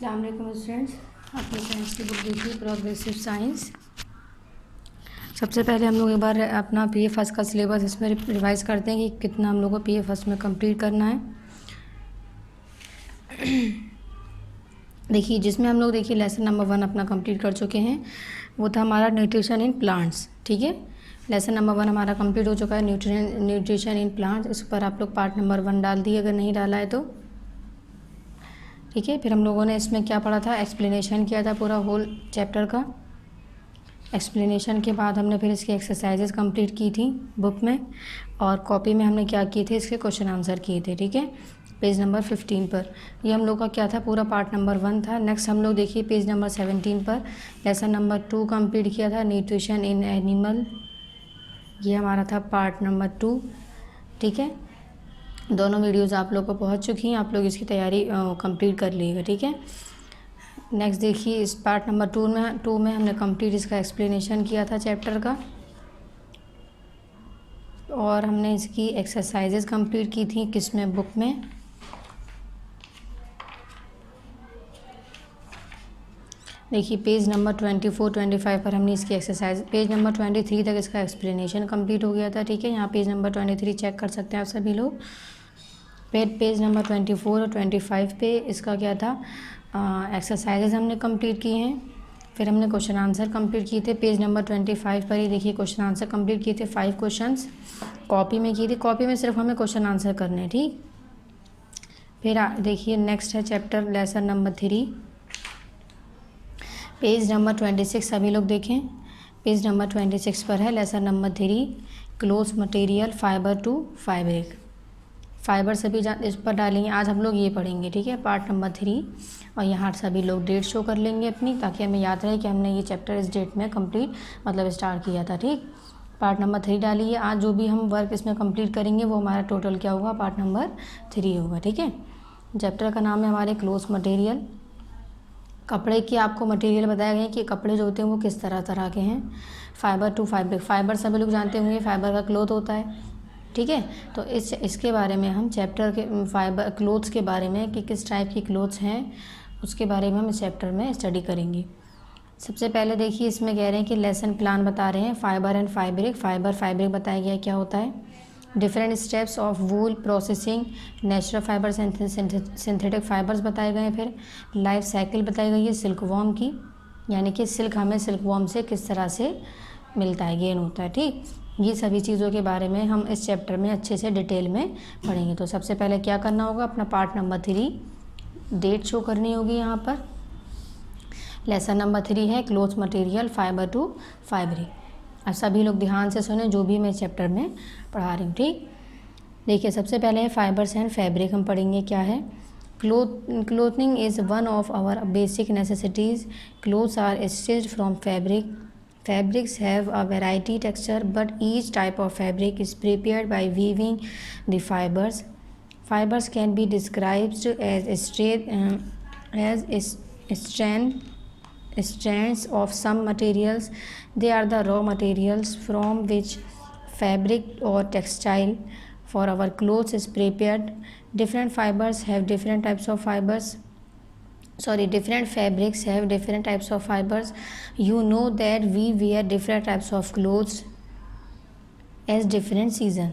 अस्सलाम वालेकुम स्टूडेंट्स, अपनी साइंस की बुक देखिए प्रोग्रेसिव साइंस। सबसे पहले हम लोग एक बार अपना पीए फर्स्ट का सिलेबस इसमें रिवाइज़ करते हैं कि कितना हम लोग को पीए फर्स्ट में कंप्लीट करना है। देखिए जिसमें हम लोग लेसन नंबर 1 अपना कंप्लीट कर चुके हैं, वो था हमारा न्यूट्रिशन इन प्लांट्स। ठीक है, लेसन नंबर 1 हमारा कंप्लीट हो चुका है, न्यूट्रिशन इन प्लांट्स। इस पर आप लोग पार्ट नंबर 1 डाल दिए अगर नहीं डाला है तो। ठीक है, फिर हम लोगों ने इसमें क्या पढ़ा था, एक्सप्लेनेशन किया था पूरा होल चैप्टर का। एक्सप्लेनेशन के बाद हमने फिर इसकी एक्सरसाइजेज कंप्लीट की थी बुक में, और कॉपी में हमने क्या किए थे, इसके क्वेश्चन आंसर किए थे। ठीक है, पेज नंबर 15 पर ये हम लोग का क्या था, पूरा पार्ट नंबर 1 था। नेक्स्ट हम लोग देखिए पेज नंबर 17 पर लेसन नंबर 2 कंप्लीट किया था, न्यूट्रिशन इन एनिमल। ये हमारा था पार्ट नंबर 2। ठीक है, दोनों वीडियोज़ आप लोग को पहुंच चुकी हैं, आप लोग इसकी तैयारी कंप्लीट कर लीजिएगा। ठीक है, नेक्स्ट देखिए इस पार्ट नंबर 2 में हमने कंप्लीट इसका एक्सप्लेनेशन किया था चैप्टर का, और हमने इसकी एक्सरसाइजेज कंप्लीट की थी किसमें, बुक में। देखिए पेज नंबर 24-25 पर हमने इसकी एक्सरसाइज, पेज नंबर 23 तक इसका एक्सप्लेनेशन कंप्लीट हो गया था। ठीक है, यहाँ पेज नंबर 23 चेक कर सकते हैं आप सभी लोग। पेज नंबर 24 और 25 पे इसका क्या था, एक्सरसाइजेज हमने कंप्लीट की हैं। फिर हमने क्वेश्चन आंसर कंप्लीट किए थे। पेज नंबर 25 पर ही देखिए क्वेश्चन आंसर कंप्लीट किए थे, 5 क्वेश्चंस कॉपी में किए थे। कॉपी में सिर्फ हमें क्वेश्चन आंसर करने हैं। ठीक, फिर देखिए नेक्स्ट है chapter lesson number 3, page number 26 सभी लोग देखें। पेज नंबर 26 पर है lesson number 3, cloth material fibre to fabric. Fibre सभी इस पर डालेंगे। आज हम लोग ये पढ़ेंगे। ठीक है, पार्ट नंबर 3, और यहाँ सभी लोग डेट शो कर लेंगे अपनी, ताकि हमें याद रहे कि हमने ये चैप्टर इस डेट में कंप्लीट मतलब स्टार्ट किया था। ठीक, पार्ट नंबर 3 डालिए। आज जो भी हम वर्क इसमें कंप्लीट करेंगे वो हमारा टोटल क्या होगा, पार्ट नंबर 3 होगा। ठीक है, चैप्टर का नाम है हमारे क्लोथ मटेरियल। कपड़े की आपको मटेरियल बताया गया है कि कपड़े जो होते हैं वो किस तरह के हैं। फाइबर टू फैब्रिक, फाइबर सभी लोग जानते होंगे फाइबर का क्लोथ होता है। ठीक है, तो इसके बारे में हम चैप्टर के फाइबर क्लोथ्स के बारे में कि किस टाइप की क्लोथ्स हैं उसके बारे में हम इस चैप्टर में स्टडी करेंगे। सबसे पहले देखिए इसमें कह रहे हैं कि लेसन प्लान बता रहे हैं, fibre and fabric. Fibre fabric बताया गया है क्या होता है, different steps of wool processing, natural fibre synthetic fibres बताए गए हैं। फिर लाइफ साइकिल बताई गई है सिल्क वॉर्म की, यानी कि सिल्क हमें सिल्क वॉर्म से किस तरह से मिलता है, गेन होता है। ठीक, ये सभी चीज़ों के बारे में हम इस चैप्टर में अच्छे से डिटेल में पढ़ेंगे। तो सबसे पहले क्या करना होगा, अपना पार्ट नंबर 3 डेट शो करनी होगी। यहाँ पर लेसन नंबर 3 है cloth material fibre to fabric. अब सभी लोग ध्यान से सुने जो भी मैं चैप्टर में पढ़ा रही हूँ। ठीक, देखिए सबसे पहले है फाइबर्स एंड फैब्रिक। हम पढ़ेंगे क्या है, clothing is one of our basic necessities. Clothes are stitched from fabric. Fabrics have a variety texture, but each type of fabric is prepared by weaving the fibers. Fibers can be described as strands of some materials. They are the raw materials from which fabric or textile for our clothes is prepared. Different fibers have different types of fibers. Different fabrics have different types of fibers. You know that we wear different types of clothes as different season.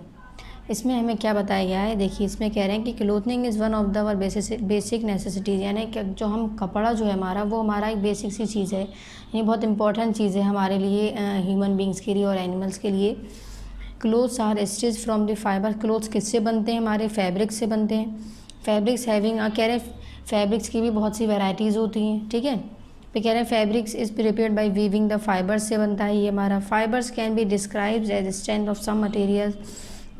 इसमें हमें क्या बताया गया है, देखिए इसमें कह रहे हैं कि clothing is one of the our basic necessities, यानी कि जो हम कपड़ा जो है हमारा वो हमारा एक बेसिक सी चीज़ है, यानी बहुत इंपॉर्टेंट चीज़ है हमारे लिए, ह्यूमन बींग्स के लिए और एनिमल्स के लिए। Clothes are stitched from the fibre. Clothes किससे बनते हैं, हमारे फैब्रिक से बनते हैं। फैब्रिक्स हैविंग कह रहे हैं फैब्रिक्स की भी बहुत सी वैराइटीज़ होती हैं। ठीक है, फिर कह रहे हैं fabrics is prepared by weaving the fibres से बनता है ये हमारा। Fibres can be described as strand of some materials.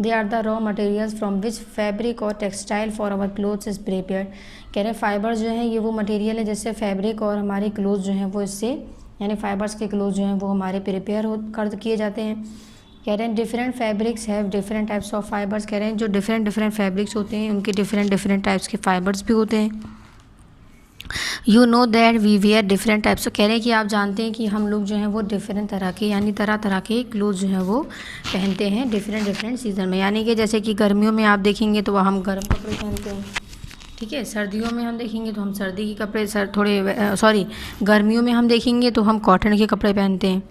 They are the raw materials from which fabric और textile for our clothes is prepared. कह रहे हैं फाइबर्स जो हैं ये वो मटेरियल है जिससे फैब्रिक और हमारे क्लोथ जो हैं वो इससे, यानी फाइबर्स के क्लोथ जो हैं वो हमारे प्रिपेयर कर किए जाते हैं। कह रहे हैं different fabrics have different types of fibres. कह रहे हैं जो डिफरेंट फैब्रिक्स होते हैं उनके डिफरेंट टाइप्स के फाइबर्स भी होते हैं। You know that we wear different types. कह रहे हैं कि आप जानते हैं कि हम लोग जो हैं वो डिफरेंट तरह के, यानी तरह के क्लोथ जो हैं वो पहनते हैं डिफरेंट सीज़न में। यानी कि जैसे कि गर्मियों में आप देखेंगे तो हम गर्म कपड़े पहनते हैं। ठीक है। सर्दियों में हम देखेंगे तो हम सर्दी के कपड़े गर्मियों में हम देखेंगे तो हम कॉटन के कपड़े पहनते हैं,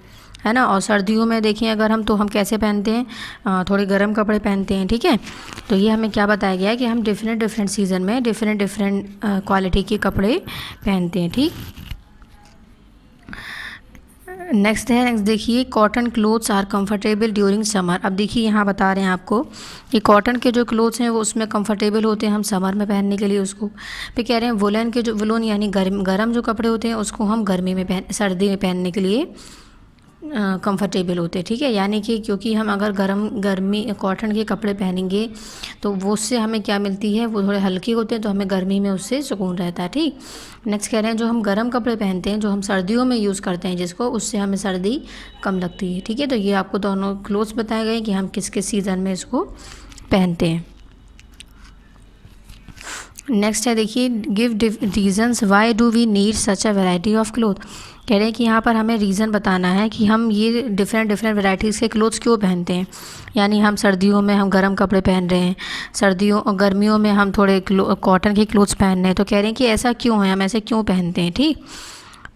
है ना। और सर्दियों में देखें अगर हम, तो हम कैसे पहनते हैं, थोड़े गर्म कपड़े पहनते हैं, ठीक है। तो ये हमें क्या बताया गया है कि हम डिफरेंट डिफरेंट सीज़न में डिफरेंट क्वालिटी के कपड़े पहनते हैं, ठीक। नेक्स्ट देखिए, cotton clothes are comfortable during summer. अब देखिए यहाँ बता रहे हैं आपको कि कॉटन के जो क्लोथ्स हैं वो उसमें कंफर्टेबल होते हैं हम समर में पहनने के लिए उसको। फिर कह रहे हैं वुलन यानी गर्म जो कपड़े होते हैं उसको हम सर्दी में पहनने के लिए कंफर्टेबल होते हैं, ठीक है। यानी कि क्योंकि हम अगर गर्मी कॉटन के कपड़े पहनेंगे तो वो उससे हमें क्या मिलती है, वो थोड़े हल्के होते हैं तो हमें गर्मी में उससे सुकून रहता है, ठीक। नेक्स्ट कह रहे हैं जो हम गर्म कपड़े पहनते हैं, जो हम सर्दियों में यूज़ करते हैं जिसको, उससे हमें सर्दी कम लगती है, ठीक है। तो ये आपको दोनों क्लोथ्स बताए गए कि हम किस किस सीज़न में इसको पहनते हैं। नेक्स्ट है देखिए, give reasons why do we need such a variety of cloth. कह रहे हैं कि यहाँ पर हमें रीज़न बताना है कि हम ये डिफरेंट वैराइटीज़ के क्लोथ्स क्यों पहनते हैं। यानी हम सर्दियों में हम गर्म कपड़े पहन रहे हैं, सर्दियों और गर्मियों में हम थोड़े कॉटन के क्लोथ्स पहन रहे हैं, तो कह रहे हैं कि ऐसा क्यों है, हम ऐसे क्यों पहनते हैं, ठीक।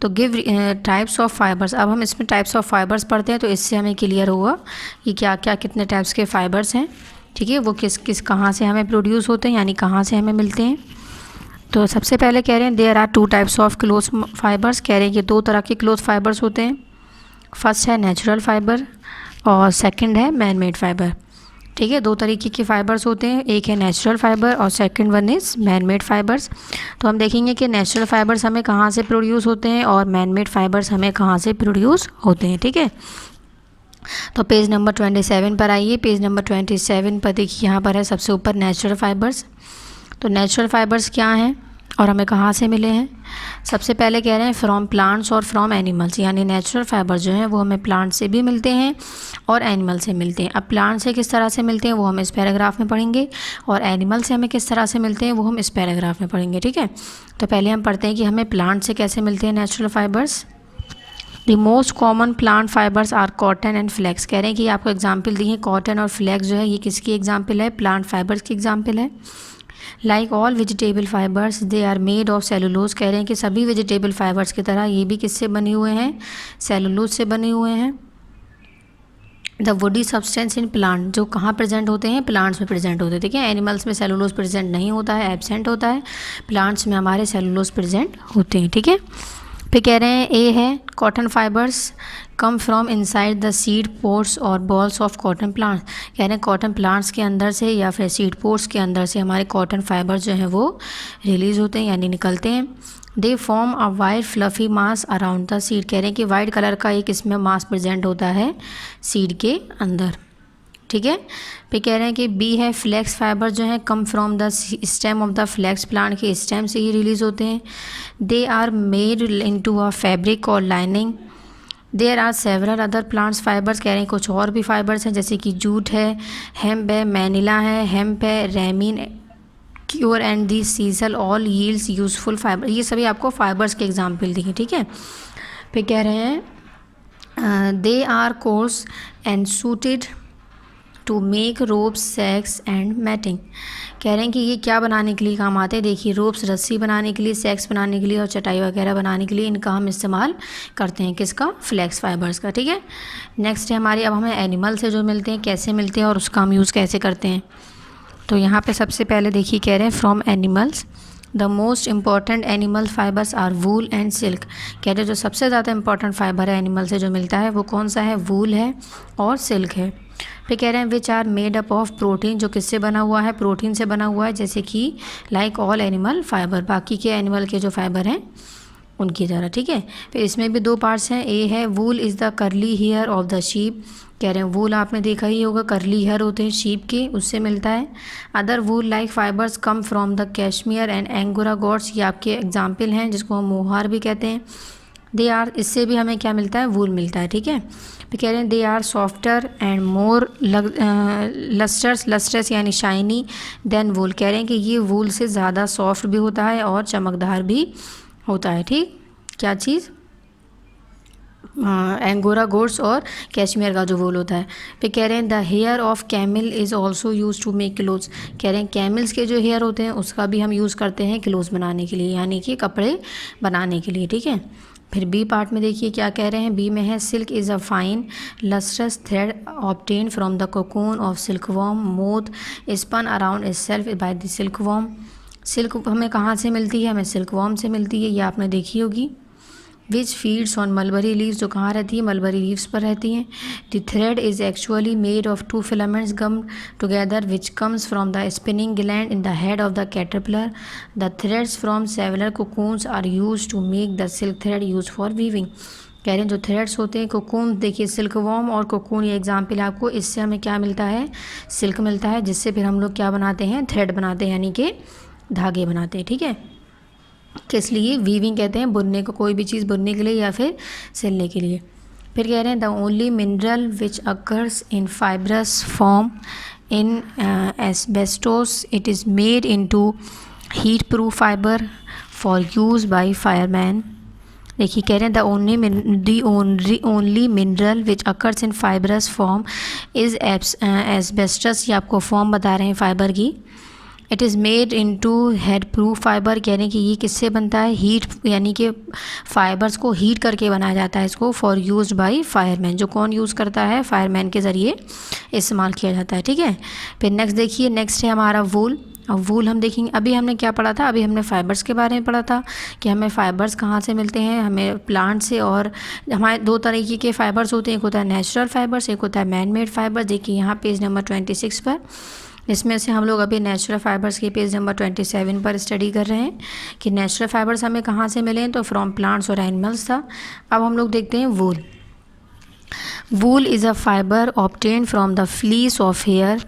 तो गिव टाइप्स ऑफ फाइबर्स। अब हम इसमें टाइप्स ऑफ फाइबर्स पढ़ते हैं तो इससे हमें क्लियर होगा कि क्या क्या कितने टाइप्स के फाइबर्स हैं, ठीक है। वो किस कहाँ से हमें प्रोड्यूस होते हैं, यानी कहाँ से हमें मिलते हैं। तो सबसे पहले कह रहे हैं there are 2 types of cloth fibres. कह रहे हैं कि 2 तरह के क्लोथ फाइबर्स होते हैं। फर्स्ट है नेचुरल फाइबर और सेकंड है मैन मेड फाइबर, ठीक है। 2 तरीके के फाइबर्स होते हैं, एक है नेचुरल फाइबर और second one is man made fibres. तो हम देखेंगे कि नेचुरल फाइबर्स हमें कहाँ से प्रोड्यूस होते हैं और मैन मेड फाइबर्स हमें कहाँ से प्रोड्यूस होते हैं, ठीक है। तो पेज नंबर 27 पर आइए। पेज नंबर 27 पर देखिए, यहाँ पर है सबसे ऊपर नेचुरल फाइबर्स। तो नेचुरल फाइबर्स क्या हैं और हमें कहाँ से मिले हैं। सबसे पहले कह रहे हैं फ्रॉम प्लांट्स और फ्रॉम एनिमल्स, यानी नेचुरल फाइबर जो हैं वो हमें प्लांट से भी मिलते हैं और एनिमल से मिलते हैं। अब प्लांट से किस तरह से मिलते हैं वो हम इस पैराग्राफ में पढ़ेंगे, और एनिमल से हमें किस तरह से मिलते हैं वो हम इस पैराग्राफ में पढ़ेंगे, ठीक है। तो पहले हम पढ़ते हैं कि हमें प्लांट से कैसे मिलते हैं natural fibres. The most common plant fibres are cotton and flax. कह रहे हैं कि आपको एग्जाम्पल दी है, कॉटन और फ्लैक्स जो है ये किसकी एग्जाम्पल है, प्लांट फाइबर्स की एग्जाम्पल है। Like all vegetable fibres they are made of cellulose. कह रहे हैं कि सभी वेजिटेबल फाइबर्स की तरह ये भी किससे बने हुए हैं, सेलुलोज से बने हुए हैं। The woody substance in plant, जो कहाँ प्रेजेंट होते हैं, प्लांट्स में प्रेजेंट होते हैं, ठीक है। एनिमल्स में सेलुलोज प्रेजेंट नहीं होता है, एब्सेंट होता है। प्लांट्स में हमारे सेलुलोज प्रेजेंट होते हैं, ठीक है। फिर कह रहे हैं ए है cotton fibres come from inside the seed pores और बॉल्स ऑफ कॉटन प्लांट्स। कह रहे हैं कॉटन प्लांट्स के अंदर से या फिर सीड पोर्स के अंदर से हमारे कॉटन फाइबर्स जो हैं वो रिलीज़ होते हैं, यानी निकलते हैं। They form a white fluffy mass around the seed. कह रहे हैं कि वाइट कलर का एक इसमें मास प्रेजेंट होता है सीड के अंदर, ठीक है। फिर कह रहे हैं कि बी है फ्लैक्स फाइबर जो है come from the stem of the flax plant के स्टेम से ही रिलीज़ होते हैं। They are made into a fabric और lining. There are several other plants fibres. कह रहे हैं कुछ और भी फाइबर्स हैं जैसे कि जूट है, हेम्प है, मैनिला है, हेम्प है, ramie, coir and the sisal all yields useful fibre. ये सभी आपको फाइबर्स के एग्जाम्पल दिए, ठीक है। फिर कह रहे हैं they are coarse and suited to make ropes, sacks and matting. कह रहे हैं कि ये क्या बनाने के लिए काम आते हैं। देखिए रोप्स रस्सी बनाने के लिए, सैक्स बनाने के लिए और चटाई वगैरह बनाने के लिए इनका हम इस्तेमाल करते हैं, किसका, फ्लैक्स फाइबर्स का, ठीक है। नेक्स्ट है हमारी, अब हमें एनिमल से जो मिलते हैं कैसे मिलते हैं और उसका हम यूज़ कैसे करते हैं। तो यहाँ पे सबसे पहले देखिए कह रहे हैं from animals the most important animal fibres are wool and silk. कह रहे हैं जो सबसे ज़्यादा इंपॉर्टेंट फाइबर है एनिमल से जो मिलता है वो कौन सा है, वूल है और सिल्क है। फिर कह रहे हैं which are made up of protein, जो किससे बना हुआ है, प्रोटीन से बना हुआ है, जैसे कि लाइक ऑल एनिमल फाइबर, बाकी के एनिमल के जो फाइबर हैं उनकी तरह, ठीक है। फिर इसमें भी 2 पार्ट्स हैं। ए है wool is the curly hair of the sheep. कह रहे हैं वूल आपने देखा ही होगा, करली हेयर होते हैं शीप के, उससे मिलता है। Other wool like fibres come from the cashmere and angora goats. ये आपके एग्जाम्पल हैं जिसको हम मोहार भी कहते हैं। दे आर, इससे भी हमें क्या मिलता है, वूल मिलता है, ठीक है। फिर कह रहे हैं they are softer and more lustrous यानी शाइनी देन वूल। कह रहे हैं कि ये वूल से ज़्यादा सॉफ्ट भी होता है और चमकदार भी होता है, ठीक। क्या चीज़, एंगोरा गोट्स और कैशमीर का जो वूल होता है। फिर कह रहे हैं the hair of camel is also use to make clothes. कह रहे हैं कैमल्स के जो हेयर होते हैं उसका भी हम यूज़ करते हैं क्लोथ्स बनाने के लिए, यानी कि कपड़े बनाने के लिए, ठीक है। फिर बी पार्ट में देखिए क्या कह रहे हैं, बी में है silk is a fine lustrous thread obtain from the cocoon of silkworm moth spun around is self by the silkworm. Silk हमें कहाँ से मिलती है, हमें सिल्कवॉर्म से मिलती है, ये आपने देखी होगी। Which feeds on mulberry leaves, जो कहाँ रहती है, मलबरी लीव्स पर रहती हैं। The thread is actually made of 2 filaments gum together which comes from the spinning gland in the head of the caterpillar. The threads from several cocoons are use to make the silk thread use for weaving. कह रहे हैं जो threads होते हैं, cocoon देखिए silkworm और cocoon ये example है आपको, इससे हमें क्या मिलता है, सिल्क मिलता है, जिससे फिर हम लोग क्या बनाते हैं, थ्रेड बनाते हैं, यानी कि धागे बनाते हैं, ठीक है। किस लिए, वीविंग कहते हैं बुनने को, कोई भी चीज़ बुनने के लिए या फिर सिलने के लिए। फिर कह रहे हैं the only mineral which occurs in fibrous form in asbestos it is made into heat proof fibre for use by fireman. देखिए कह रहे हैं the only mineral which occurs in fibrous form is asbestos. ये आपको form बता रहे हैं fibre की। It is made into head proof fibre, यानी कि ये किससे बनता है, हीट, यानी कि फाइबर्स को हीट करके बनाया जाता है इसको, फॉर यूज बाय फायरमैन, जो कौन यूज़ करता है, फायरमैन के ज़रिए इस्तेमाल किया जाता है, ठीक है। फिर नेक्स्ट देखिए, नेक्स्ट है हमारा वूल। अब वूल हम देखेंगे, अभी हमने क्या पढ़ा था, अभी हमने फाइबर्स के बारे में पढ़ा था कि हमें फ़ाइबर्स कहाँ से मिलते हैं, हमें प्लांट से। और हमारे 2 तरीके के फ़ाइबर्स होते हैं, एक होता है नेचुरल फाइबर्स, एक होता है मैन मेड फाइबर। देखिए यहाँ पेज नंबर 26 पर, इसमें से हम लोग अभी नेचुरल फाइबर्स के पेज नंबर 27 पर स्टडी कर रहे हैं कि नेचुरल फाइबर्स हमें कहाँ से मिले हैं, तो फ्रॉम प्लांट्स और एनिमल्स था। अब हम लोग देखते हैं wool. Wool is a fibre obtain from the fleece of hair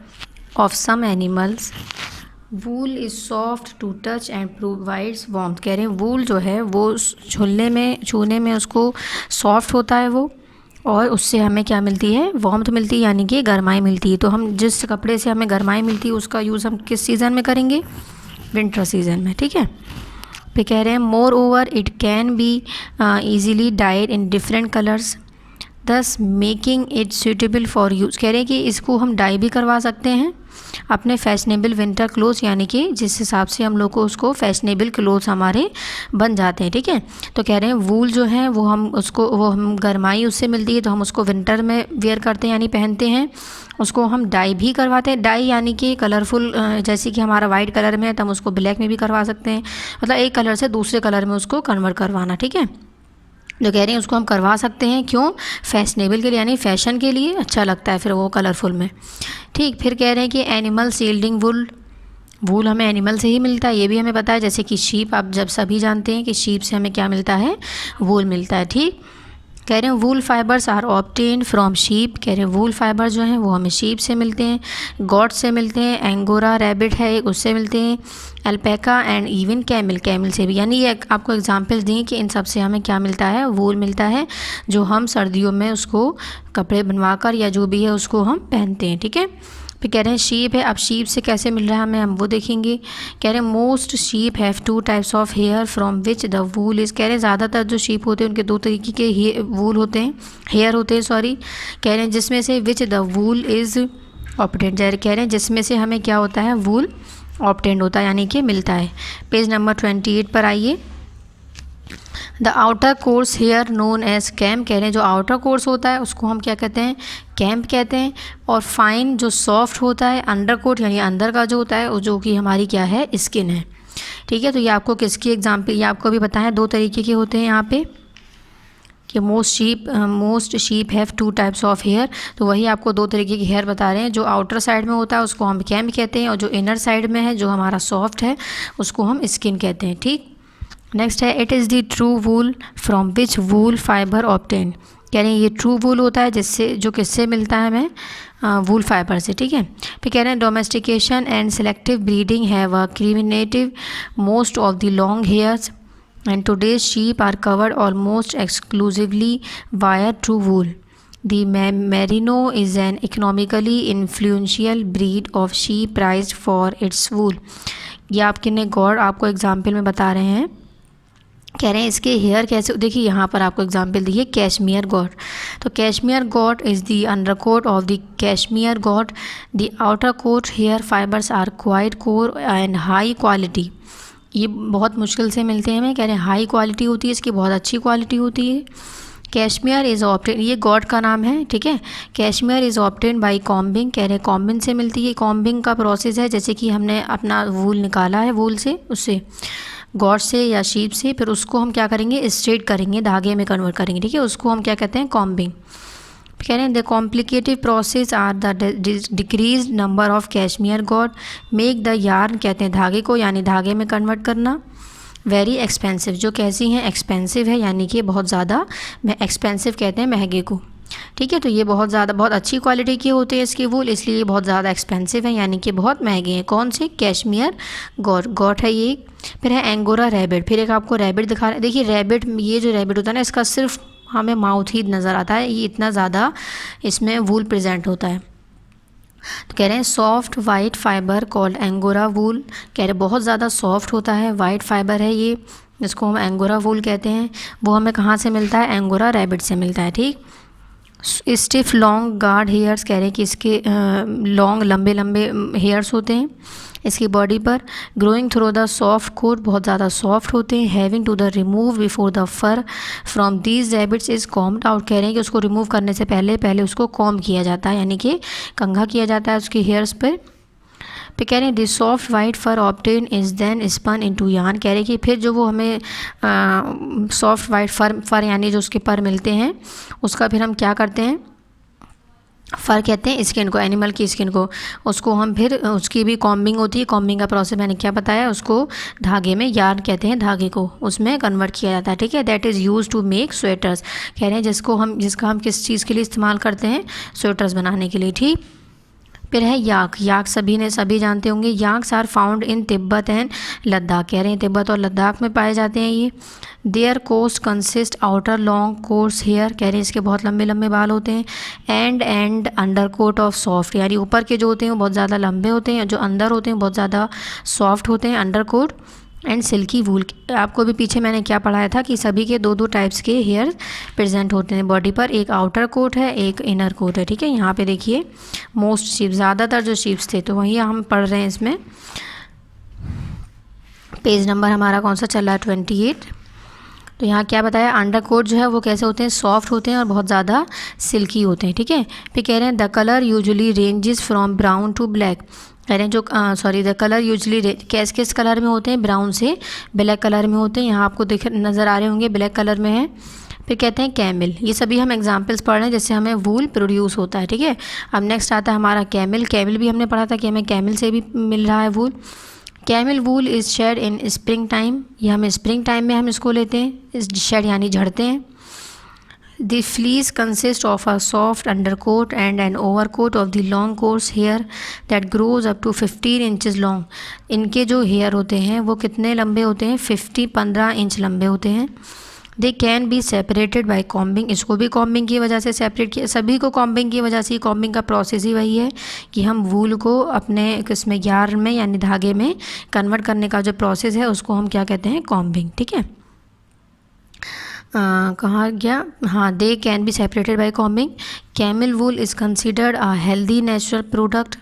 of some animals. Wool is soft to touch and provides warmth. कह रहे हैं वूल जो है वो छूने में उसको सॉफ्ट होता है वो, और उससे हमें क्या मिलती है, वार्मथ मिलती है, यानी कि गर्माई मिलती है। तो हम जिस कपड़े से हमें गर्माई मिलती है उसका यूज़ हम किस सीज़न में करेंगे, विंटर सीज़न में, ठीक है। फिर कह रहे हैं more over it can B easily died in different colours दस making it suitable for use. कह रहे हैं कि इसको हम डाई भी करवा सकते हैं अपने फैशनेबल विंटर क्लोथ्स, यानी कि जिस हिसाब से हम लोग को उसको फैशनेबल क्लोथ्स हमारे बन जाते हैं, ठीक है। तो कह रहे हैं वूल जो है वो हम गर्माई उससे मिलती है, तो हम उसको विंटर में वेयर करते हैं, यानी पहनते हैं। उसको हम डाई भी करवाते हैं, डाई यानी कि कलरफुल, जैसे कि हमारा वाइट कलर में है तो हम उसको ब्लैक में भी करवा सकते हैं, मतलब एक कलर से दूसरे कलर में उसको कन्वर्ट करवाना, ठीक है। जो कह रहे हैं उसको हम करवा सकते हैं, क्यों, फैशनेबल के लिए, यानी फैशन के लिए अच्छा लगता है फिर वो कलरफुल में, ठीक। फिर कह रहे हैं कि एनिमल सील्डिंग वूल, वूल हमें एनिमल से ही मिलता है, ये भी हमें पता है, जैसे कि शीप, आप जब सभी जानते हैं कि शीप से हमें क्या मिलता है, वूल मिलता है, ठीक। कह रहे हैं wool fibres are obtain from sheep. कह रहे हैं वूल फाइबर जो हैं वो हमें शीप से मिलते हैं, गॉट से मिलते हैं, एंगोरा रैबिट है एक, उससे मिलते हैं, अल्पैका एंड इवन कैमल से भी। यानी ये आपको एग्जांपल्स दी कि इन सब से हमें क्या मिलता है, वूल मिलता है, जो हम सर्दियों में उसको कपड़े बनवाकर या जो भी है उसको हम पहनते हैं, ठीक है। फिर कह रहे हैं शीप है, अब शीप से कैसे मिल रहा है हमें, हम वो देखेंगे। कह रहे हैं most sheep have 2 types of hair from which the wool is. कह रहे हैं ज़्यादातर जो शीप होते हैं उनके 2 तरीके के वूल होते हैं, हेयर होते हैं, सॉरी। कह रहे हैं जिसमें से विच द वूल इज़ ऑब्टेन्ड। कह रहे हैं जिसमें से हमें क्या होता है, वूल ऑब्टेन्ड होता है, यानी कि मिलता है। पेज नंबर 28 पर आइए। The outer coarse hair known as kemp. कह रहे हैं जो आउटर कोर्स होता है उसको हम क्या कहते हैं, कैम्प कहते हैं। और फाइन जो सॉफ्ट होता है, अंडर कोट यानी अंदर का जो होता है, जो कि हमारी क्या है, स्किन है, ठीक है। तो ये आपको किसकी एग्जाम्पल, ये आपको भी पता है 2 तरीके के होते हैं यहाँ पे कि most sheep have 2 types of hair. तो वही आपको 2 तरीके के हेयर बता रहे हैं। जो आउटर साइड में होता है उसको हम कैम्प कहते हैं, और जो इनर साइड में है जो हमारा सॉफ्ट है उसको हम स्किन कहते हैं, ठीक। नेक्स्ट है it is the true wool from which wool fibre obtain. कह रहे हैं ये ट्रू वूल होता है जिससे, जो किससे मिलता है हमें, वूल फाइबर से, ठीक है। फिर कह रहे हैं domestication and selective breeding have a eliminated most of the long hairs and today's sheep are covered almost exclusively wire true wool. The Merino is an economically influential breed of sheep prized for its wool। ये आपके ने गौर आपको example में बता रहे हैं कह रहे हैं इसके हेयर कैसे, देखिए यहाँ पर आपको एग्जांपल दिए कैशमियर गॉट। तो cashmere goat is the under coat of the cashmere goat. The outer coat hair fibres are quite coarse and high quality. ये बहुत मुश्किल से मिलते हैं हमें, कह रहे हैं हाई क्वालिटी होती है इसकी, बहुत अच्छी क्वालिटी होती है। कैशमियर इज़ ऑप्टेन, ये गॉड का नाम है, ठीक है। कैशमियर इज़ ऑप्टेन बाई कॉम्बिंग, कह रहे हैं कॉम्बिंग से मिलती है। कॉम्बिंग का प्रोसेस है, जैसे कि हमने अपना वूल निकाला है, वूल से, उससे गॉड से या शीप से, फिर उसको हम क्या करेंगे, स्ट्रेट करेंगे, धागे में कन्वर्ट करेंगे, ठीक है, उसको हम क्या कहते हैं, कॉम्बिंग। कह रहे हैं the complicated process are the decrease number of cashmere goat make the yarn, कहते हैं धागे को, यानी धागे में कन्वर्ट करना, वेरी एक्सपेंसिव, जो कैसी हैं, एक्सपेंसिव है, यानी कि बहुत ज़्यादा, एक्सपेंसिव कहते हैं महंगे को, ठीक है। तो ये बहुत ज़्यादा, बहुत अच्छी क्वालिटी के होते हैं इसके वूल, इसलिए ये बहुत ज़्यादा एक्सपेंसिव है, यानी कि बहुत महंगे हैं। कौन से, कैशमियर गॉट है ये। फिर है एंगोरा रैबिट, फिर एक आपको रैबिट दिखा रहे हैं। देखिए रैबिट, ये जो रैबिट होता है ना, इसका सिर्फ हमें माउथ ही नज़र आता है, ये इतना ज़्यादा इसमें वूल प्रेजेंट होता है। तो कह रहे हैं soft white fibre called angora wool, कह रहे हैं बहुत ज़्यादा सॉफ्ट होता है, वाइट फाइबर है ये, जिसको हम एंगोरा वूल कहते हैं। वो हमें कहाँ से मिलता है, एंगोरा रैबिट से मिलता है, ठीक। स्टिफ लॉन्ग गार्ड हेयर्स, कह रहे हैं कि इसके लॉन्ग लंबे लंबे हेयर्स होते हैं इसकी बॉडी पर। Growing through the soft coat, बहुत ज़्यादा सॉफ्ट होते हैं। Having to the remove before the fur from these rabbits is combed out, कह रहे हैं कि उसको रिमूव करने से पहले उसको कॉम्ब किया जाता है, यानी कि कंघा किया जाता है उसके हेयर्स पर। फिर कह रहे हैं this soft white fur obtain is then spun into yarn, कह रहे हैं कि फिर जो वो हमें सॉफ्ट वाइट फर यानी जो उसके पर मिलते हैं, उसका फिर हम क्या करते हैं, फर कहते हैं स्किन को, एनिमल की स्किन को, उसको हम फिर उसकी भी कॉम्बिंग होती है। कॉम्बिंग का प्रोसेस मैंने क्या बताया, उसको धागे में, यार्न कहते हैं धागे को, उसमें कन्वर्ट किया जाता है, ठीक है। That is use to make sweaters, कह रहे हैं जिसका हम किस चीज़ के लिए इस्तेमाल करते हैं, स्वेटर्स बनाने के लिए, ठीक। फिर है याक, याक सभी जानते होंगे। Yaks are found in Tibet and Ladakh, कह रहे हैं तिब्बत और लद्दाख में पाए जाते हैं ये। देयर कोस्ट consist outer long coarse hair, कह रहे हैं इसके बहुत लंबे लंबे बाल होते हैं। And under coat of soft, यानी ऊपर के जो होते हैं वो बहुत ज़्यादा लंबे होते हैं, जो अंदर होते हैं बहुत ज़्यादा सॉफ्ट होते हैं, अंडर कोट। एंड सिल्की वूल, आपको भी पीछे मैंने क्या पढ़ाया था कि सभी के दो टाइप्स के हेयर प्रेजेंट होते हैं बॉडी पर, एक आउटर कोट है, एक इनर कोट है, ठीक है। यहाँ पे देखिए मोस्ट शीप, ज़्यादातर जो शीप्स थे, तो वही हम पढ़ रहे हैं इसमें। पेज नंबर हमारा कौन सा चल रहा है, 28। तो यहाँ क्या बताया, अंडर कोट जो है वो कैसे होते हैं, सॉफ्ट होते हैं और बहुत ज़्यादा सिल्की होते हैं, ठीक है। फिर कह रहे हैं the colour usually ranges from brown to black, कह रहे हैं जो द कलर यूजली किस कलर में होते हैं, ब्राउन से ब्लैक कलर में होते हैं। यहाँ आपको नज़र आ रहे होंगे ब्लैक कलर में है। फिर कहते हैं कैमिल, ये सभी हम एग्जांपल्स पढ़ रहे हैं जिससे हमें वूल प्रोड्यूस होता है, ठीक है। अब नेक्स्ट आता है हमारा कैमिल। कैमिल भी हमने पढ़ा था कि हमें कैमिल से भी मिल रहा है wool. Camel wool is shed in spring time, ये हम स्प्रिंग टाइम में हम इसको लेते हैं, शेड यानी झड़ते हैं। The fleece consists of a soft undercoat and an overcoat of the long coarse hair that grows up to 15 inches long. इनके जो हेयर होते हैं वो कितने लंबे होते हैं, 15 इंच लंबे होते हैं। They can be separated by combing, इसको भी कॉम्बिंग की वजह से सेपरेट किया, सभी को कॉम्बिंग की वजह से। कॉम्बिंग का प्रोसेस ही वही है कि हम वूल को अपने किसमें, यार्न में यानी धागे में कन्वर्ट करने का जो प्रोसेस है उसको हम क्या कहते हैं, कॉम्बिंग, ठीक है। कहाँ गया, हाँ, they can be separated by combing. Camel wool is considered a healthy natural product,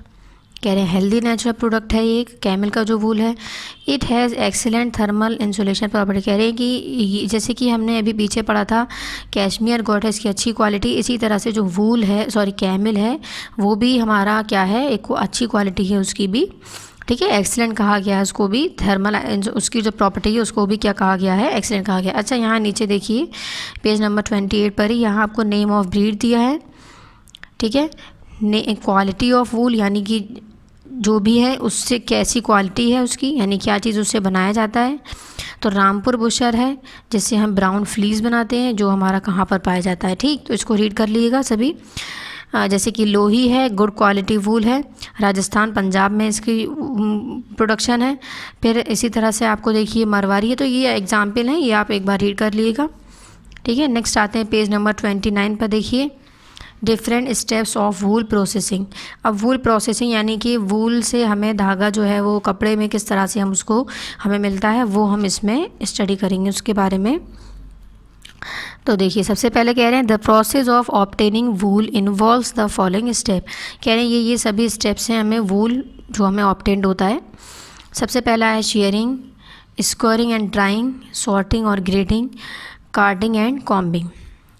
कह रहे हैं हेल्दी नेचुरल प्रोडक्ट है ये कैमिल का जो वूल है। It has excellent thermal insulation property, कह रहे हैं कि जैसे कि हमने अभी पीछे पढ़ा था कैशमियर गॉट है इसकी अच्छी क्वालिटी, इसी तरह से जो वूल है, कैमिल है, वो भी हमारा क्या है, एक अच्छी क्वालिटी है उसकी भी, ठीक है। एक्सीलेंट कहा गया है उसको भी, थर्मल उसकी जो प्रॉपर्टी है उसको भी क्या कहा गया है, एक्सीलेंट कहा गया। अच्छा, यहाँ नीचे देखिए पेज नंबर 28 पर ही यहाँ आपको नेम ऑफ ब्रीड दिया है, ठीक है। क्वालिटी ऑफ वूल, यानी कि जो भी है उससे कैसी क्वालिटी है उसकी, यानी क्या चीज़ उससे बनाया जाता है। तो रामपुर बुशर है जिससे हम ब्राउन फ्लीस बनाते हैं, जो हमारा कहाँ पर पाया जाता है, ठीक। तो इसको रीड कर लीजिएगा सभी। जैसे कि लोही है, गुड क्वालिटी वूल है, राजस्थान पंजाब में इसकी प्रोडक्शन है। फिर इसी तरह से आपको देखिए मरवारी है, तो ये एग्जाम्पल हैं, ये आप एक बार रीड कर लीजिएगा, ठीक है। नेक्स्ट आते हैं पेज नंबर 29 पर, देखिए different steps of wool processing. अब वूल प्रोसेसिंग यानी कि वूल से हमें धागा जो है वो कपड़े में किस तरह से हम उसको हमें मिलता है वो हम इसमें स्टडी करेंगे उसके बारे में। तो देखिए सबसे पहले कह रहे हैं the process of obtaining wool involves the following step. कह रहे हैं ये सभी स्टेप्स हैं हमें वूल जो हमें ऑब्टेंड होता है। सबसे पहला है sharing, squaring and drawing, sorting और ग्रेडिंग, कार्डिंग एंड कॉम्बिंग।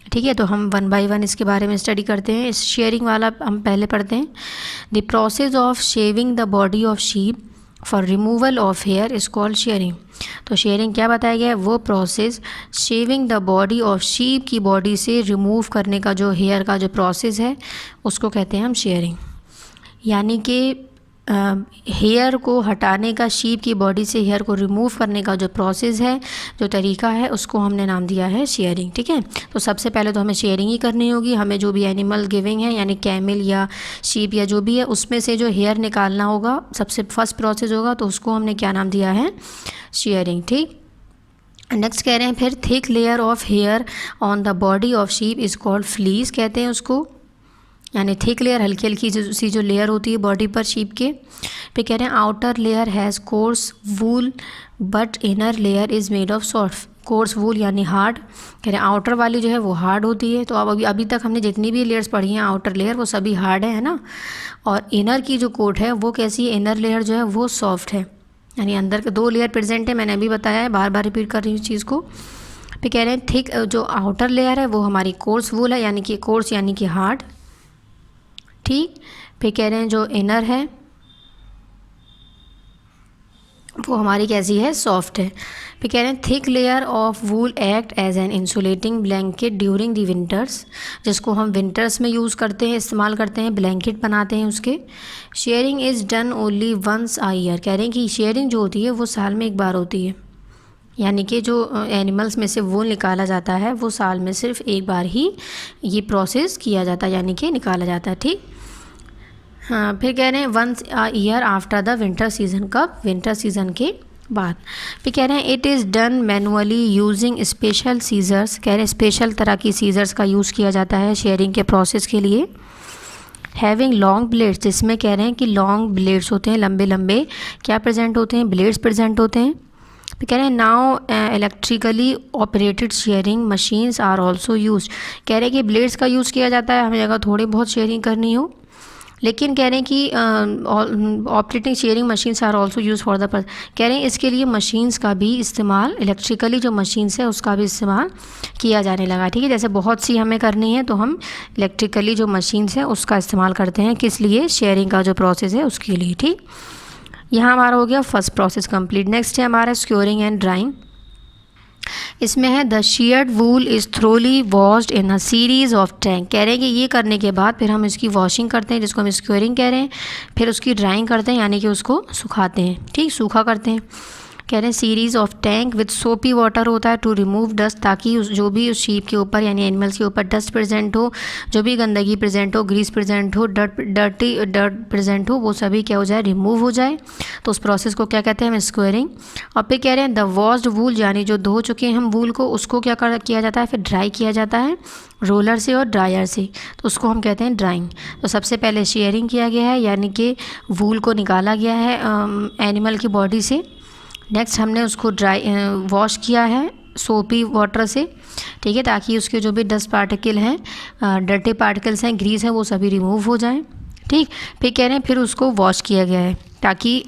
ठीक है, तो हम वन बाय वन इसके बारे में स्टडी करते हैं। इस शेयरिंग वाला हम पहले पढ़ते हैं। The process of shaving the body of sheep for removal of here is called sharing. तो शेयरिंग क्या बताया गया है, वो process shaving the body of sheep की बॉडी से रिमूव करने का जो हेयर का जो प्रोसेस है उसको कहते हैं हम शेयरिंग। यानी कि हेयर को हटाने का, शीप की बॉडी से हेयर को रिमूव करने का जो प्रोसेस है, जो तरीका है, उसको हमने नाम दिया है शेयरिंग। ठीक है, तो सबसे पहले तो हमें शेयरिंग ही करनी होगी। हमें जो भी एनिमल गिविंग है यानी कैमल या शीप या जो भी है उसमें से जो हेयर निकालना होगा, सबसे फर्स्ट प्रोसेस होगा, तो उसको हमने क्या नाम दिया है, शेयरिंग। ठीक, नेक्स्ट कह रहे हैं फिर thick layer of hair on the body of sheep is called fleece कहते हैं उसको। यानी थिक लेयर, हल्की हल्की सी जो लेयर होती है बॉडी पर शीप के। फिर कह रहे हैं outer layer has coarse wool but inner layer is made of soft. Coarse wool यानी हार्ड। कह रहे हैं आउटर वाली जो है वो हार्ड होती है। तो अब अभी तक हमने जितनी भी लेयर्स पढ़ी हैं आउटर लेयर वो सभी हार्ड है ना। और इनर की जो कोट है वो कैसी है, इनर लेयर जो है वो सॉफ्ट है। यानी अंदर के 2 लेयर प्रेजेंट है, मैंने अभी बताया है, बार बार रिपीट कर रही हूँ इस चीज़ को। फिर कह रहे हैं थिक जो आउटर लेयर है वो हमारी कोर्स वूल है, यानी कि कोर्स यानी कि हार्ड। ठीक, फिर कह रहे हैं जो इनर है वो हमारी कैसी है, सॉफ्ट है। फिर कह रहे हैं thick layer of wool act as an insulating blanket during the winters, जिसको हम विंटर्स में यूज़ करते हैं, इस्तेमाल करते हैं, ब्लैंकेट बनाते हैं उसके। Shearing is done only once a year. कह रहे हैं कि शेयरिंग जो होती है वो साल में एक बार होती है। यानी कि जो एनिमल्स में से वूल निकाला जाता है वो साल में सिर्फ एक बार ही ये प्रोसेस किया जाता है, यानी कि निकाला जाता है। ठीक, हाँ, फिर कह रहे हैं once a year after the winter season. कब, विंटर सीजन के बाद। फिर कह रहे हैं it is done manually using special scissors. कह रहे हैं स्पेशल तरह की सीजर्स का यूज़ किया जाता है शेयरिंग के प्रोसेस के लिए। हैविंग लॉन्ग ब्लेड्स, जिसमें कह रहे हैं कि लॉन्ग ब्लेड्स होते हैं, लंबे लंबे क्या प्रेजेंट होते हैं, ब्लेड्स प्रेजेंट होते हैं। फिर कह रहे हैं now electrically operated shearing machines are also use. कह रहे हैं कि ब्लेड्स का यूज़ किया जाता है हमें अगर थोड़ी बहुत शेयरिंग करनी हो, लेकिन कह रहे हैं कि operating shearing machines are also use for the purpose. कह रहे हैं इसके लिए मशीन्स का भी इस्तेमाल, इलेक्ट्रिकली जो मशीन्स है उसका भी इस्तेमाल किया जाने लगा। ठीक है, जैसे बहुत सी हमें करनी है तो हम इलेक्ट्रिकली जो मशीन्स है उसका इस्तेमाल करते हैं, किस लिए, शेयरिंग का जो प्रोसेस है उसके लिए। ठीक, यहाँ हमारा हो गया फर्स्ट प्रोसेस कंप्लीट। नेक्स्ट है हमारा स्क्योरिंग एंड ड्राइंग। इसमें है the shared wool is thoroughly washed in a series of tank. कह रहे हैं कि ये करने के बाद फिर हम इसकी वॉशिंग करते हैं, जिसको हम स्क्योरिंग कह रहे हैं। फिर उसकी ड्राइंग करते हैं, यानी कि उसको सुखाते हैं। ठीक, सूखा करते हैं। कह रहे हैं सीरीज़ ऑफ टैंक विद सोपी वाटर होता है टू रिमूव डस्ट, ताकि उस जो भी उस शीप के ऊपर यानी एनिमल्स के ऊपर डस्ट प्रेजेंट हो, जो भी गंदगी प्रेजेंट हो, ग्रीस प्रेजेंट हो, डर्ट प्रेजेंट हो, वो सभी क्या हो जाए, रिमूव हो जाए। तो उस प्रोसेस को क्या कहते हैं हम, स्क्वेयरिंग। और फिर कह रहे हैं द वॉश्ड वूल, यानी जो धो चुके हैं हम वूल को, उसको क्या किया जाता है, फिर ड्राई किया जाता है रोलर से और ड्रायर से, तो उसको हम कहते हैं ड्राइंग। तो सबसे पहले शेयरिंग किया गया है, यानी कि वूल को निकाला गया है एनिमल की बॉडी से। नेक्स्ट हमने उसको वॉश किया है सोपी वाटर से। ठीक है, ताकि उसके जो भी डस्ट पार्टिकल हैं, डर्टी पार्टिकल्स हैं, ग्रीस है, वो सभी रिमूव हो जाएं। ठीक, फिर कह रहे हैं फिर उसको वॉश किया गया है, ताकि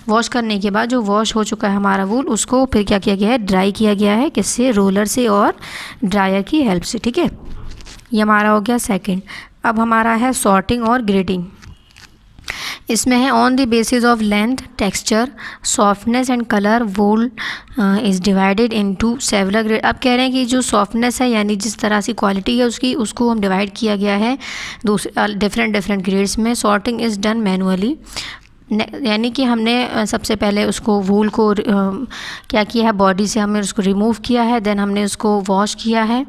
वॉश करने के बाद जो वॉश हो चुका है हमारा वूल, उसको फिर क्या किया गया है, ड्राई किया गया है, किससे, रोलर से और ड्रायर की हेल्प से। ठीक है, ये हमारा हो गया सेकंड। अब हमारा है सॉर्टिंग और ग्रेडिंग। इसमें है on the basis of length, texture, softness and colour wool is divided into several grade. अब कह रहे हैं कि जो सॉफ्टनेस है यानी जिस तरह से क्वालिटी है उसकी, उसको हम डिवाइड किया गया है डिफरेंट ग्रेड्स में। सॉर्टिंग इज़ डन मैनुअली यानी कि हमने सबसे पहले उसको वूल को क्या किया है, बॉडी से हमने उसको रिमूव किया है, देन हमने उसको वॉश किया है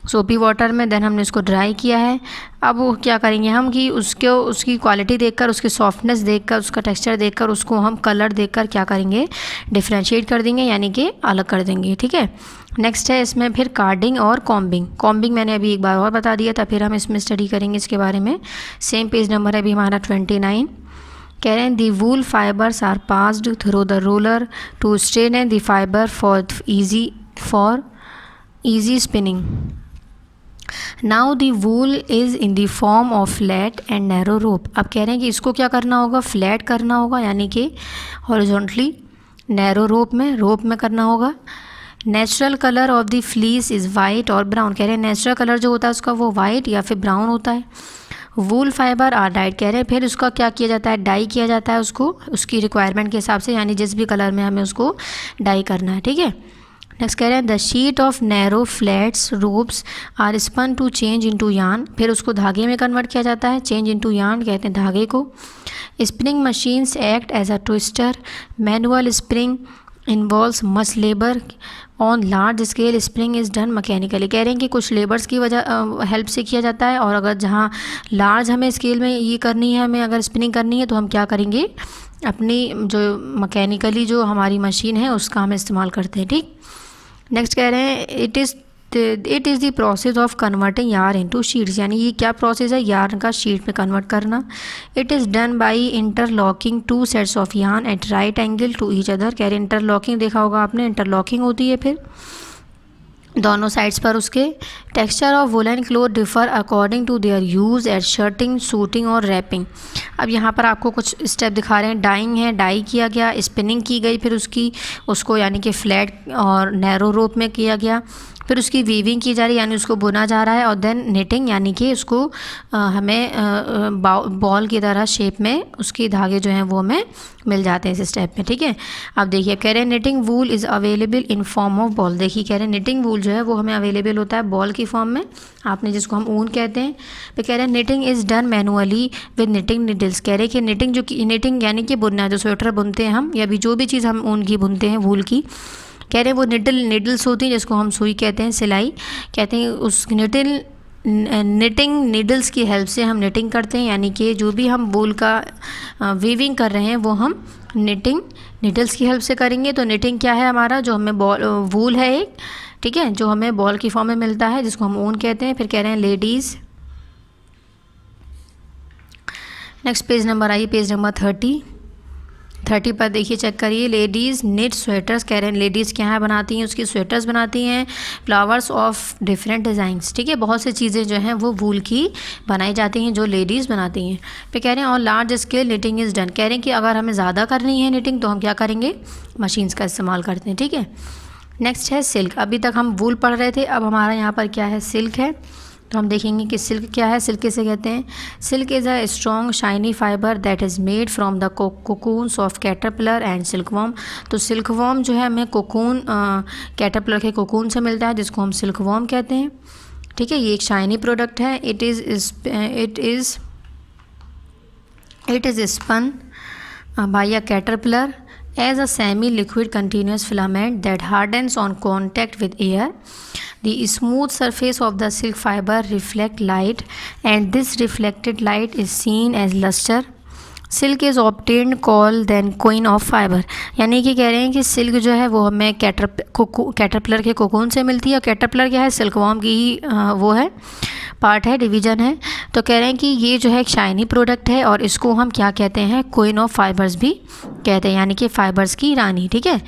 सोपी वाटर में, देन हमने उसको ड्राई किया है। अब वो क्या करेंगे हम कि उसकी क्वालिटी देखकर, उसकी सॉफ्टनेस देखकर, उसका टेक्सचर देखकर, उसको हम कलर देखकर क्या करेंगे, डिफ्रेंशिएट कर देंगे, यानी कि अलग कर देंगे। ठीक है, नेक्स्ट है इसमें फिर कार्डिंग और कॉम्बिंग। कॉम्बिंग मैंने अभी एक बार और बता दिया था, फिर हम इसमें स्टडी करेंगे इसके बारे में। सेम पेज नंबर है अभी हमारा 29। कह रहे हैं the wool fibres are passed through the roller to strain the fibre for easy spinning. Now the wool is in the form of flat and narrow rope. अब कह रहे हैं कि इसको क्या करना होगा, फ्लैट करना होगा, यानी कि हॉरिजॉन्टली, नैरो रोप में करना होगा। Natural colour of the fleece is white और ब्राउन। कह रहे हैं नेचुरल कलर जो होता है उसका वो वाइट या फिर ब्राउन होता है। Wool fibre are dyed. कह रहे हैं फिर उसका क्या किया जाता है, डाई किया जाता है उसको, उसकी रिक्वायरमेंट के हिसाब से, यानी जिस भी कलर में हमें उसको डाई करना है। ठीक है, नेक्स्ट कह रहे हैं the sheet of narrow flats ropes are spun to change into yarn. फिर उसको धागे में कन्वर्ट किया जाता है, चेंज इनटू यार्न कहते हैं धागे को। Spinning machines act as a twister. Manual spring involves much labour. On large scale spring is done mechanically. कह रहे हैं कि कुछ लेबर्स की वजह हेल्प से किया जाता है, और अगर जहाँ लार्ज हमें स्केल में ये करनी है, हमें अगर स्पिनिंग करनी है, तो हम क्या करेंगे, अपनी जो मैकेनिकली जो हमारी मशीन है उसका हम इस्तेमाल करते हैं। ठीक, नेक्स्ट कह रहे हैं it is the process of converting yarn into sheets. यानी ये क्या प्रोसेस है, यार्न का शीट में कन्वर्ट करना। It is done by interlocking two sets of yarn at right angle to each other. कह रहे हैं इंटरलॉकिंग देखा होगा आपने, इंटरलॉकिंग होती है फिर दोनों साइड्स पर उसके। Texture of woollen cloth differ according to their use at shirting, suiting और रैपिंग। अब यहाँ पर आपको कुछ स्टेप दिखा रहे हैं। डाइंग है, डाई किया गया, स्पिनिंग की गई, फिर उसको यानी कि फ्लैट और नैरो रोप में किया गया, फिर उसकी वीविंग की जा रही है, यानी उसको बुना जा रहा है, और देन निटिंग, यानी कि उसको हमें बॉल की तरह शेप में उसके धागे जो हैं वो हमें मिल जाते हैं इस स्टेप में। ठीक है, अब देखिए कह रहे हैं knitting wool is available in form of ball. देखिए कह रहे हैं निटिंग वूल जो है वो हमें अवेलेबल होता है बॉल की फॉर्म में, आपने जिसको हम ऊन कहते हैं। फिर कह रहे हैं knitting is done manually with knitting needles. कह रहे हैं कि निटिंग यानी कि बुनना, जो स्वेटर बुनते हैं हम, या भी जो भी चीज़ हम ऊन की बुनते हैं वूल की, कह रहे हैं वो निडल्स होती हैं, जिसको हम सुई कहते हैं, सिलाई कहते हैं। उस निटिंग नीडल्स की हेल्प से हम निटिंग करते हैं, यानी कि जो भी हम वूल का वीविंग कर रहे हैं वो हम निटिंग नीडल्स की हेल्प से करेंगे। तो निटिंग क्या है हमारा, जो हमें वूल है एक, ठीक है, जो हमें बॉल की फॉर्म में मिलता है, जिसको हम ऊन कहते हैं। फिर कह रहे हैं लेडीज़। नेक्स्ट पेज नंबर आइए, पेज नंबर 30 पर देखिए, चेक करिए। Ladies knit sweaters. कह रहे हैं लेडीज़ क्या है बनाती हैं, उसकी स्वेटर्स बनाती हैं, फ्लावर्स ऑफ डिफरेंट डिज़ाइंस। ठीक है, बहुत सी चीज़ें जो हैं वो वूल की बनाई जाती हैं जो लेडीज़ बनाती हैं। फिर कह रहे हैं और large scale knitting is done. कह रहे हैं कि अगर हमें ज़्यादा करनी है निटिंग तो हम क्या करेंगे, मशीन्स का इस्तेमाल करते हैं। ठीक है, नेक्स्ट है सिल्क। अभी तक हम वूल पढ़ रहे थे, अब हमारा यहाँ पर क्या है, सिल्क है। तो हम देखेंगे कि सिल्क क्या है। सिल्क किसे कहते हैं, silk is a strong shiny fibre that is made from the cocoons of caterpillar and silkworm. तो सिल्कवॉर्म जो है हमें कोकून, कैटरपिलर के कोकून से मिलता है, जिसको हम सिल्कवॉर्म कहते हैं। ठीक है, ये एक शाइनी प्रोडक्ट है। It is spun by a caterpillar as a semi-liquid continuous filament that hardens on contact with air. The smooth surface of the silk fiber reflect light, and this reflected light is seen as luster. Silk is obtained call then queen of fibre. यानी कि कह रहे हैं कि silk जो है वो हमें कैटरपिलर के कोकून से मिलती है, और कैटरपिलर क्या है, सिल्कवॉर्म की ही वो है, पार्ट है, डिवीजन है। तो कह रहे हैं कि ये जो है एक शाइनी प्रोडक्ट है, और इसको हम क्या कहते हैं, क्वीन ऑफ फाइबर्स भी कहते हैं, यानी कि फाइबर्स की रानी। ठीक है,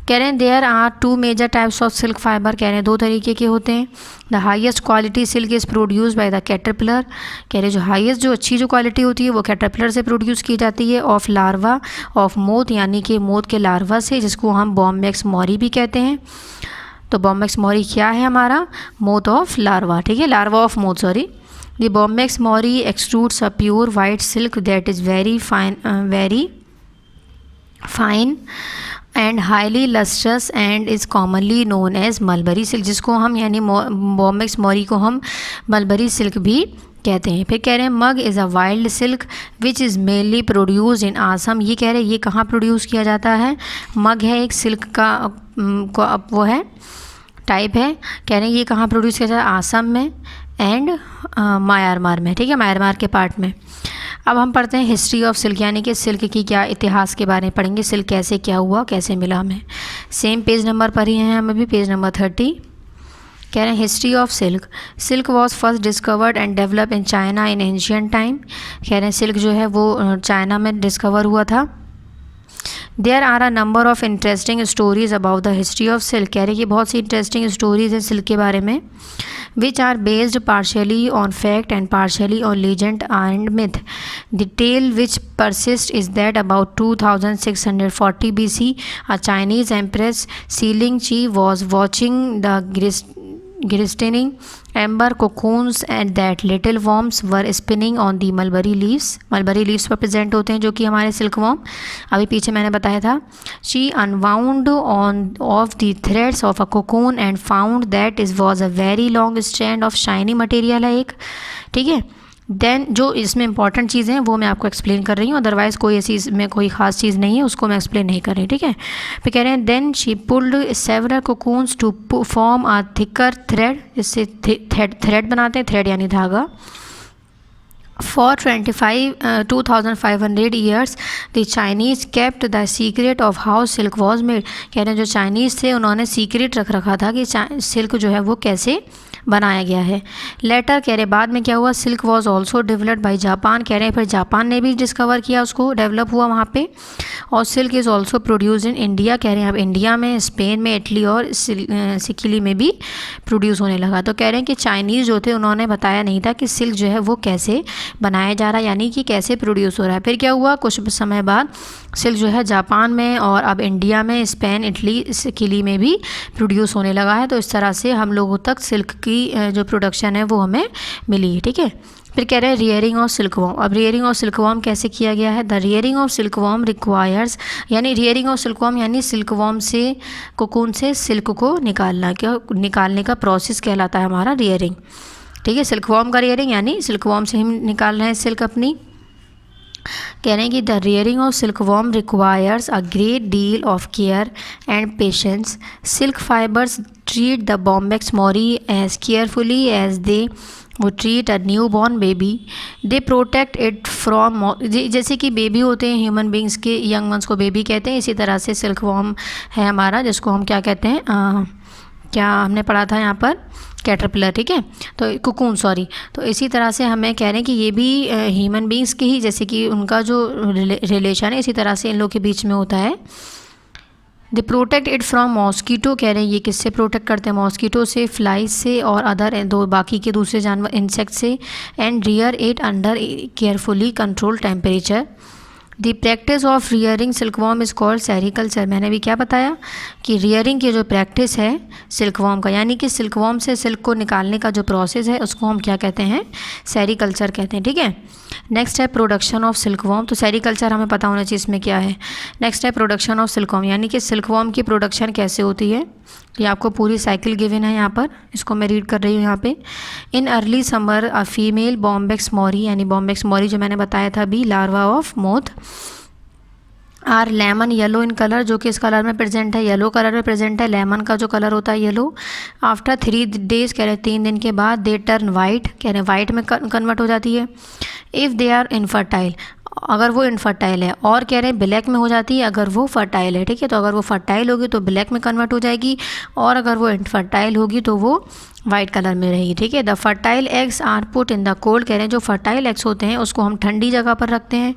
कह रहे हैं there are 2 major types of silk fibre. कह रहे हैं 2 तरीके के होते हैं। The highest quality silk is produce by the caterpillar. कह रहे हैं जो अच्छी क्वालिटी होती है वो कैटरपिलर से प्रोड्यूस की जाती है। ऑफ लार्वा ऑफ मोथ, यानी कि मोथ के लार्वा से, जिसको हम बॉम्बैक्स मॉरी भी कहते हैं। तो बॉम्बैक्स मॉरी क्या है हमारा, मोथ ऑफ लार्वा। ठीक है, larva of moth, sorry. The Bombyx mori extrudes a pure white silk that is very fine and highly lustrous and is commonly known as mulberry silk, जिसको हम यानी बॉम्बेक्स मौरी को हम मलबरी सिल्क भी कहते हैं। फिर कह रहे हैं muga is a wild silk which is mainly produced in Assam. ये कह रहे हैं ये कहाँ प्रोड्यूस किया जाता है। मग है एक सिल्क का वो है टाइप है, कह रहे हैं ये कहाँ प्रोड्यूस किया जाता है, आसम में एंड म्यांमार में, ठीक है, म्यांमार के पार्ट में। अब हम पढ़ते हैं हिस्ट्री ऑफ सिल्क, यानी कि सिल्क की क्या इतिहास के बारे में पढ़ेंगे, सिल्क कैसे क्या हुआ, कैसे मिला हमें। सेम पेज नंबर पर ही हैं हमें भी, पेज नंबर 30। कह रहे हैं history of silk, silk was first discovered and develop in China in ancient time. कह रहे हैं सिल्क जो है वो चाइना में डिस्कवर हुआ था। There are a number of interesting stories about the history of silk. कह रहे हैं कि बहुत सी इंटरेस्टिंग स्टोरीज हैं सिल्क के बारे में, which are based partially on fact and partially on legend and myth. The tale which persists is that about 2640 BC, a Chinese empress Xilin Qi was watching the glistening amber cocoons and that little worms were spinning on the mulberry leaves. mulberry leaves पर present होते हैं जो कि हमारे silk worm, अभी पीछे मैंने बताया था। She unwound on of the threads of a cocoon and found that it was a very long strand of shiny material है एक, ठीक है। देन जो इसमें इंपॉर्टेंट चीज़ें हैं वो मैं आपको एक्सप्लेन कर रही हूँ, अदरवाइज़ कोई ऐसी इसमें कोई ख़ास चीज़ नहीं है, उसको मैं एक्सप्लेन नहीं कर रही, ठीक है। फिर कह रहे हैं then she pulled several cocoons to form a thicker thread, इससे थ्रेड बनाते हैं, थ्रेड यानी धागा। For 2500 years the Chinese kept the secret of how silk was made। कह रहे हैं जो चाइनीज़ थे उन्होंने सीक्रेट रख रखा था कि सिल्क जो है वो कैसे बनाया गया है। लेटर कह रहे बाद में क्या हुआ, silk was also developed by Japan. कह रहे हैं फिर जापान ने भी डिस्कवर किया उसको, डेवलप हुआ वहाँ पे। और silk is also produce in India. कह रहे हैं अब इंडिया में, स्पेन में, इटली और सिकिली में भी प्रोड्यूस होने लगा। तो कह रहे हैं कि चाइनीज़ जो थे उन्होंने बताया नहीं था कि सिल्क जो है वो कैसे बनाया जा रहा है, यानी कि कैसे प्रोड्यूस हो रहा है। फिर क्या हुआ, कुछ समय बाद सिल्क जो है जापान में और अब इंडिया में, स्पेन, इटली, सिकिली में भी प्रोड्यूस होने लगा है। तो इस तरह से हम लोगों तक सिल्क की जो प्रोडक्शन है वो हमें मिली है, ठीक है। फिर कह रहे हैं रियरिंग ऑफ सिल्क वॉर्म। अब रियरिंग ऑफ सिल्क वॉर्म कैसे किया गया है, the rearing of silk worm requires, यानी रियरिंग ऑफ सिल्क वॉर्म यानी सिल्क वॉर्म से कोकून से सिल्क को निकालने का प्रोसेस कहलाता है हमारा रियरिंग, ठीक है। सिल्क वॉर्म का रियरिंग यानी सिल्क वॉर्म से हम निकाल रहे हैं सिल्क अपनी। कह रहे हैं कि the rearing of silk worm requires a great deal of care and patience. Silk fibres treat the Bombyx mori as carefully as they वो treat a new born baby. They protect it from, जैसे कि baby होते हैं human beings के, young ones को baby कहते हैं, इसी तरह से सिल्क वॉर्म है हमारा, जिसको हम क्या कहते हैं, क्या हमने पढ़ा था यहाँ पर, कैटरपिलर, ठीक है, तो कोकून, सॉरी। तो इसी तरह से हमें कह रहे हैं कि ये भी ह्यूमन बींग्स के ही, जैसे कि उनका जो रिलेशन है इसी तरह से इन लोग के बीच में होता है। दे प्रोटेक्ट इट फ्रॉम मॉस्कीटो। कह रहे हैं ये किससे प्रोटेक्ट करते हैं, मॉस्कीटो से, फ्लाइज से और अदर बाकी के दूसरे जानवर इंसेक्ट से। And rear it under carefully control temperature. The practice of rearing silkworm is called sericulture. मैंने भी क्या बताया कि रियरिंग की जो प्रैक्टिस है सिल्कवॉर्म का, यानी कि सिल्कवॉर्म से सिल्क को निकालने का जो प्रोसेस है उसको हम क्या कहते हैं, सेरिकल्चर कहते हैं, ठीक है। नेक्स्ट है प्रोडक्शन ऑफ सिल्कवॉर्म। तो सेरिकल्चर हमें पता होना चाहिए इसमें क्या है। नेक्स्ट है प्रोडक्शन ऑफ सिल्कवॉर्म, यानी कि सिल्कवॉर्म की प्रोडक्शन कैसे होती है। ये आपको पूरी साइकिल गिवन है यहाँ पर, इसको मैं रीड कर रही हूँ यहाँ पे। In early summer a female Bombyx mori, यानी बॉम्बेक्स मौरी जो मैंने बताया था अभी, larva of moth, are lemon yellow in colour, जो कि इस कलर में प्रेजेंट है, येलो कलर में प्रेजेंट है, लेमन का जो कलर होता है येलो। आफ्टर 3 days, कह रहे 3 दिन के बाद, दे टर्न वाइट, कह रहे वाइट में कन्वर्ट हो जाती है। इफ़ दे आर इनफर्टाइल, अगर वो इनफर्टाइल है, और कह रहे हैं ब्लैक में हो जाती है अगर वो फर्टाइल है, ठीक है। तो अगर वो फर्टाइल होगी तो ब्लैक में कन्वर्ट हो जाएगी, और अगर वो इनफर्टाइल होगी तो वो वाइट कलर में रहेगी, ठीक है। The fertile eggs are put in the cold, कह रहे हैं जो फर्टाइल एग्स होते हैं उसको हम ठंडी जगह पर रखते हैं।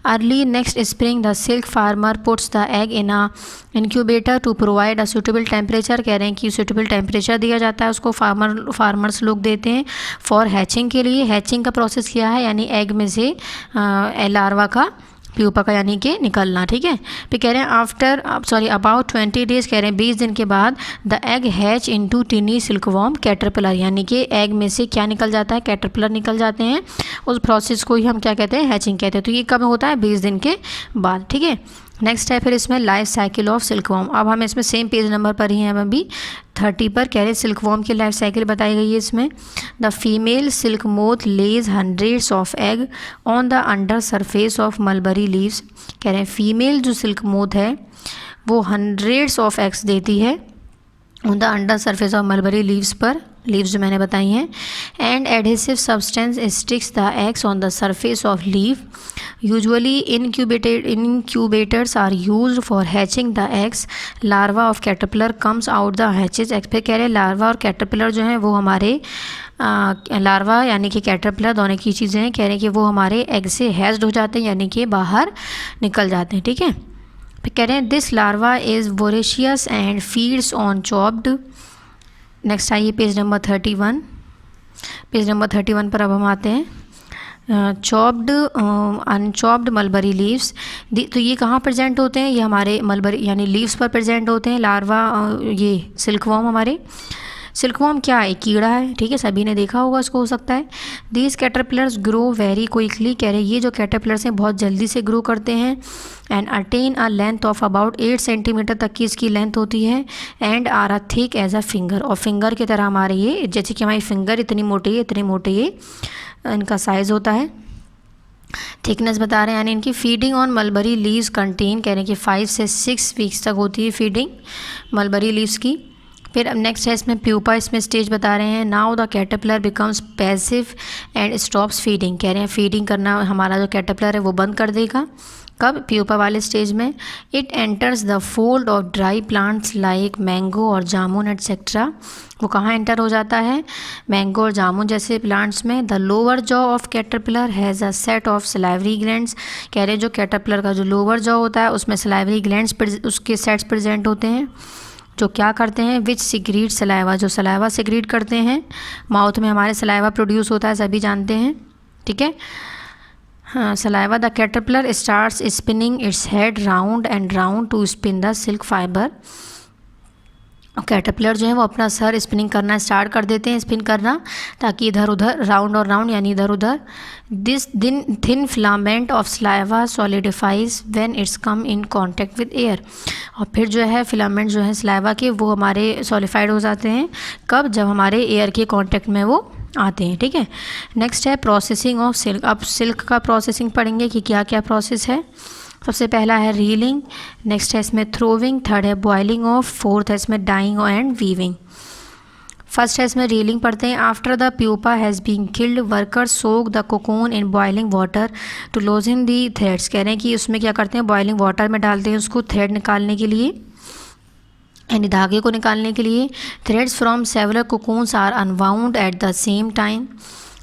Early next spring the silk farmer puts the egg in a incubator to provide a suitable temperature, कह रहे हैं कि सूटेबल टेम्परेचर दिया जाता है उसको, फार्मर्स लोग देते हैं फॉर हैचिंग के लिए। हैचिंग का प्रोसेस क्या है, यानी एग में से लार्वा का, प्यूपा का, यानी कि निकलना, ठीक है। फिर कह रहे हैं अबाउट 20 days, कह रहे हैं 20 दिन के बाद, the egg hatch into टिनी silkworm caterpillar, यानी कि एग में से क्या निकल जाता है, कैटरपिलर निकल जाते हैं। उस प्रोसेस को ही हम क्या कहते हैं, हैचिंग कहते हैं। तो ये कब होता है, 20 दिन के बाद, ठीक है। नेक्स्ट है फिर इसमें लाइफ साइकिल ऑफ सिल्कवॉर्म। अब हम इसमें सेम पेज नंबर पर ही हैं, हम अभी 30 पर कह रहे सिल्कवॉर्म की लाइफ साइकिल बताई गई है इसमें। The female silk moth lays hundreds of egg on the under surface of mulberry leaves. कह रहे हैं फीमेल जो सिल्क मोथ है वो हंड्रेड्स ऑफ एग्स देती है on the under surface of mulberry leaves पर, लीव्स जो मैंने बताई हैं। And adhesive substance sticks the eggs on the surface of leave. Usually incubators are used for hatching the eggs. larva of caterpillar comes out the hatches। फिर कह रहे हैं larva और कैटरपिलर जो हैं वो हमारे लार्वा यानी कि कैटरपिलर दोनों की चीज़ें हैं, कह रहे हैं कि वो हमारे एग से हैच्ड हो जाते हैं यानी कि बाहर निकल जाते हैं, ठीक है। फिर कह रहे हैं this larva is voracious and feeds on chopped. Next आइए पेज नंबर 31। पेज नंबर 31 पर अब हम आते हैं। Chopped unchopped mulberry leaves. तो ये कहाँ प्रेजेंट होते हैं, ये हमारे मलबरी यानी लीव्स पर प्रेजेंट होते हैं। लार्वा ये सिल्कवॉर्म हमारे सिल्कवॉर्म क्या है, कीड़ा है, ठीक है, सभी ने देखा होगा उसको, हो सकता है। These caterpillars grow very quickly. कह रहे हैं ये जो कैटरपिलर्स हैं बहुत जल्दी से ग्रो करते हैं। And attain a length of about 8 centimetre तक की इसकी लेंथ होती है। And are a thick as a finger, और फिंगर की तरह हमारे ये जैसे कि हमारी फिंगर इतनी मोटी है, इतने मोटे ये इनका साइज़ होता है। थिकनेस बता रहे हैं यानी इनकी feeding on mulberry leaves contain, कह रहे हैं कि 5 से 6 वीक्स तक होती है फीडिंग मलबरी लीव्स की। फिर अब नेक्स्ट है इसमें प्यूपा, इसमें स्टेज बता रहे हैं। Now the caterpillar becomes passive and stops feeding. कह रहे हैं फीडिंग करना हमारा जो कैटरपिलर है वो बंद कर देगा। कब, प्यूपा वाले स्टेज में। It enters the fold of dry plants like mango और जामुन एटसेट्रा। वो कहाँ एंटर हो जाता है, मैंगो और जामुन जैसे प्लांट्स में। The lower jaw of caterpillar has a set of salivary glands. कह रहे हैं जो कैटरपिलर का जो लोअर जॉ होता है उसमें सलाइवरी ग्लैंड्स उसके सेट्स प्रेजेंट होते हैं जो क्या करते हैं, विच सिक्रीट सलाइवा, जो सलाइवा सिक्रीट करते हैं। माउथ में हमारे सलाइवा प्रोड्यूस होता है, सभी जानते हैं, ठीक है। हाँ, saliva. The caterpillar starts spinning its head round and round to spin the silk fibre. Caterpillar जो है वो अपना सर स्पिनिंग करना स्टार्ट कर देते हैं, स्पिन करना, ताकि इधर उधर राउंड और राउंड यानी इधर उधर। This thin filament of saliva solidifies when it's come in contact with air. और फिर जो है फिलामेंट जो है सलाइवा के वो हमारे सॉलिफाइड हो जाते हैं, कब, जब हमारे एयर के कांटेक्ट में वो आते हैं, ठीक है। नेक्स्ट है प्रोसेसिंग ऑफ सिल्क। अब सिल्क का प्रोसेसिंग पढ़ेंगे कि क्या क्या प्रोसेस है। सबसे पहला है रीलिंग, नेक्स्ट है इसमें थ्रोविंग, थर्ड है बॉइलिंग ऑफ, फोर्थ है इसमें डाइंग एंड वीविंग। फर्स्ट है इसमें रीलिंग पढ़ते हैं। After the pupa has been killed workers soak the cocoon in boiling water to loosen the threads. कह रहे हैं कि उसमें क्या करते हैं, बॉइलिंग वाटर में डालते हैं उसको थ्रेड निकालने के लिए यानी धागे को निकालने के लिए। Threads from several cocoons are unwound at the same time.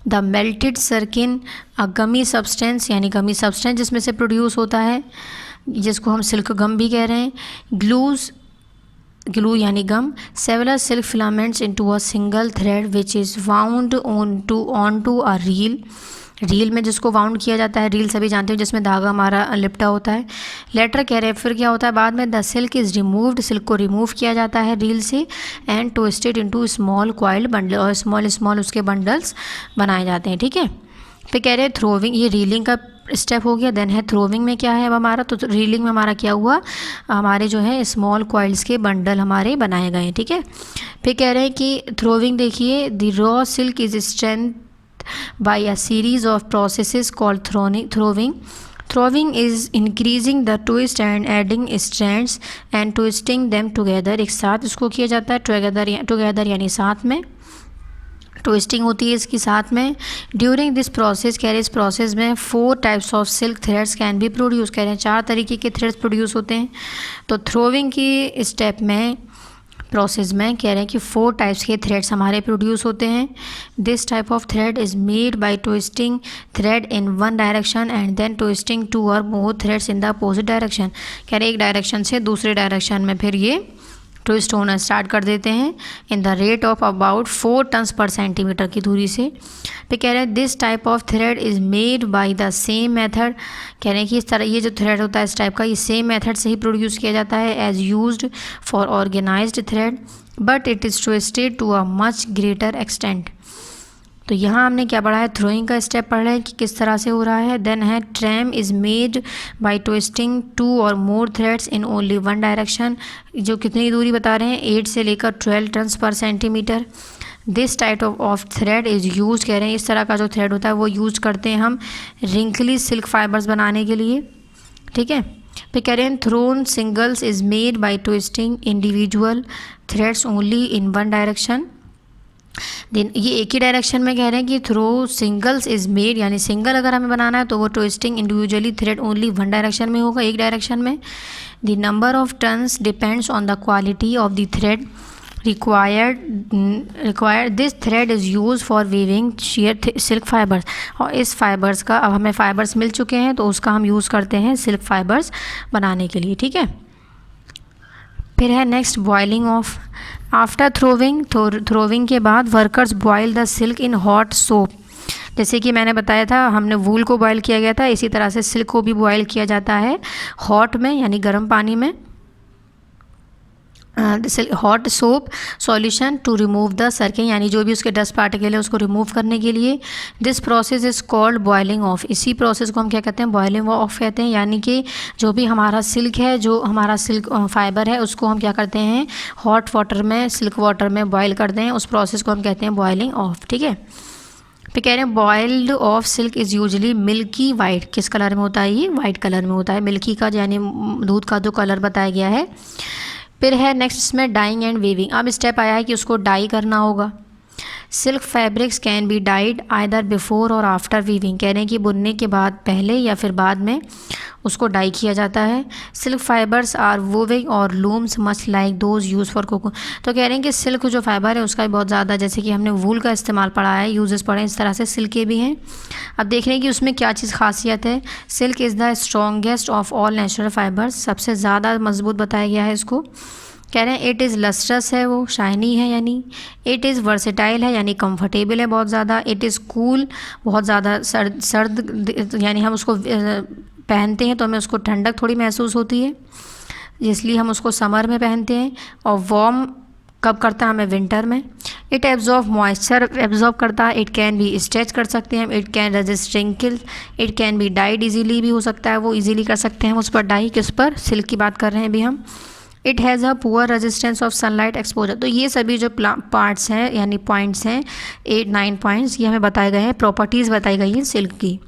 The melted sericin a gummy substance यानी गमी सब्सटेंस जिसमें से प्रोड्यूस होता है, जिसको हम सिल्क गम भी कह रहे हैं। ग्लू यानी gum. Several silk filaments into a single thread which is wound on to a reel. Reel में जिसको वाउंड किया जाता है, रील सभी जानते हो जिसमें धागा हमारा लिपटा होता है। लेटर कह रहे हैं फिर क्या होता है बाद में, the silk is removed, silk को रिमूव किया जाता है रील से। And twisted into small coiled bundle, और स्मॉल उसके बंडल्स बनाए जाते हैं, ठीक है। फिर कह रहे हैं थ्रोविंग, ये रीलिंग का स्टेप हो गया। देन है थ्रोविंग में क्या है अब हमारा, तो रीलिंग में हमारा क्या हुआ, हमारे जो है स्मॉल कॉइल्स के बंडल हमारे बनाए गए हैं, ठीक है। फिर कह रहे हैं कि थ्रोविंग देखिए, the raw silk is strength by a series of processes called throwing. Throwing is increasing the twist and adding strands and twisting them together। एक साथ इसको किया जाता है, together यानी साथ में, ट्विस्टिंग होती है इसकी साथ में। ड्यूरिंग दिस प्रोसेस, कह रहे इस प्रोसेस में 4 types of silk threads can be produce. कह रहे हैं 4 तरीके के थ्रेड्स प्रोड्यूस होते हैं। तो थ्रोविंग की स्टेप में, प्रोसेस में कह रहे हैं कि 4 टाइप्स के थ्रेड्स हमारे प्रोड्यूस होते हैं। This type of thread is made by twisting thread in one direction and then twisting 2 और more threads in the opposite direction. कह रहे हैं एक डायरेक्शन से दूसरे डायरेक्शन में फिर ये ट्विस्ट होना स्टार्ट कर देते हैं in the rate of about 4 turns per centimetre की दूरी से। फिर कह रहे हैं this type of thread is made by the same method. कह रहे हैं कि इस तरह ये जो थ्रेड होता है इस टाइप का, ये सेम मेथड से ही प्रोड्यूस किया जाता है as used for organised thread, but it is twisted to a much greater extent. तो यहाँ हमने क्या पढ़ा है, थ्रोइंग का स्टेप पढ़ रहे हैं कि किस तरह से हो रहा है। देन है tram is made by twisting 2 और more threads in only 1 direction, जो कितनी दूरी बता रहे हैं, 8 से लेकर 12 turns per centimetre. This type of thread is use, कह रहे हैं इस तरह का जो थ्रेड होता है वो यूज करते हैं हम रिंकली सिल्क फाइबर्स बनाने के लिए, ठीक है। फिर कह रहे हैं thrown singles is made by twisting individual threads only in 1 direction. Then ये एक ही डायरेक्शन में कह रहे हैं कि थ्रो सिंगल्स इज़ मेड, यानी सिंगल अगर हमें बनाना है तो वो twisting individually thread only 1 direction में होगा, एक डायरेक्शन में। The number of turns depends on the quality of the thread required this thread is use for weaving share silk fibres. और इस फाइबर्स का, अब हमें फाइबर्स मिल चुके हैं तो उसका हम यूज़ करते हैं सिल्क फाइबर्स बनाने के लिए, ठीक है। फिर है next boiling off. After throwing के बाद workers boil the silk in hot soap. जैसे कि मैंने बताया था हमने वूल को बॉयल किया गया था, इसी तरह से सिल्क को भी बॉयल किया जाता है हॉट में, यानी गर्म पानी में, hot soap solution to remove the circle, यानी जो भी उसके डस्ट पार्टिकल है उसको रिमूव करने के लिए। This process is called boiling of. इसी प्रोसेस को हम क्या कहते हैं, बॉइलिंग ऑफ कहते हैं। यानी कि जो भी हमारा सिल्क है, जो हमारा सिल्क फाइबर है, उसको हम क्या करते हैं, हॉट वाटर में, सिल्क वाटर में बॉयल करते हैं, उस प्रोसेस को हम कहते हैं बॉइलिंग ऑफ, ठीक है। फिर कह रहे हैं boiled of silk is usually milky white. किस कलर में होता है ये, वाइट कलर में होता है, मिल्की का यानी दूध का जो कलर बताया गया है। फिर है नेक्स्ट इसमें डाइंग एंड वीविंग। अब स्टेप आया है कि उसको डाई करना होगा। Silk fabrics can be died either before और आफ्टर वीविंग, कह रहे हैं कि बुनने के बाद पहले या फिर बाद में उसको डाई किया जाता है। सिल्क फाइबर्स आर वोविंग और looms much like those use for cocoa. तो कह रहे हैं कि सिल्क जो फाइबर है उसका भी बहुत ज़्यादा, जैसे कि हमने वूल का इस्तेमाल पढ़ा है, यूजेस पढ़े, इस तरह से सिल्क के भी हैं। अब देख रहे हैं कि उसमें क्या चीज़ खासियत है। Silk is the strongest of all natural fibres, सबसे ज़्यादा मजबूत बताया गया है इसको। कह रहे हैं इट इज़ लस्ट्रस है, वो शाइनी है, यानी इट इज़ वर्सेटाइल है, यानी कंफर्टेबल है बहुत ज़्यादा। इट इज़ कूल, बहुत ज़्यादा सर्द, यानी हम उसको पहनते हैं तो हमें उसको ठंडक थोड़ी महसूस होती है, इसलिए हम उसको समर में पहनते हैं। और वार्म कब करता है, हमें विंटर में। इट एब्जॉर्ब मॉइस्चर, एब्जॉर्ब करता है। इट कैन बी स्ट्रेच कर सकते हैं, it can resist wrinkle, it can be dyed easily, भी हो सकता है वो इजीली कर सकते हैं उस पर डाई। किस पर, सिल्क की बात कर रहे हैं अभी हम। It has a poor resistance of sunlight exposure. तो ये सभी जो पार्ट्स हैं, यानी पॉइंट्स हैं, 8-9 पॉइंट्स, ये हमें बताए गए हैं, प्रॉपर्टीज़ बताई गई हैं सिल्क की,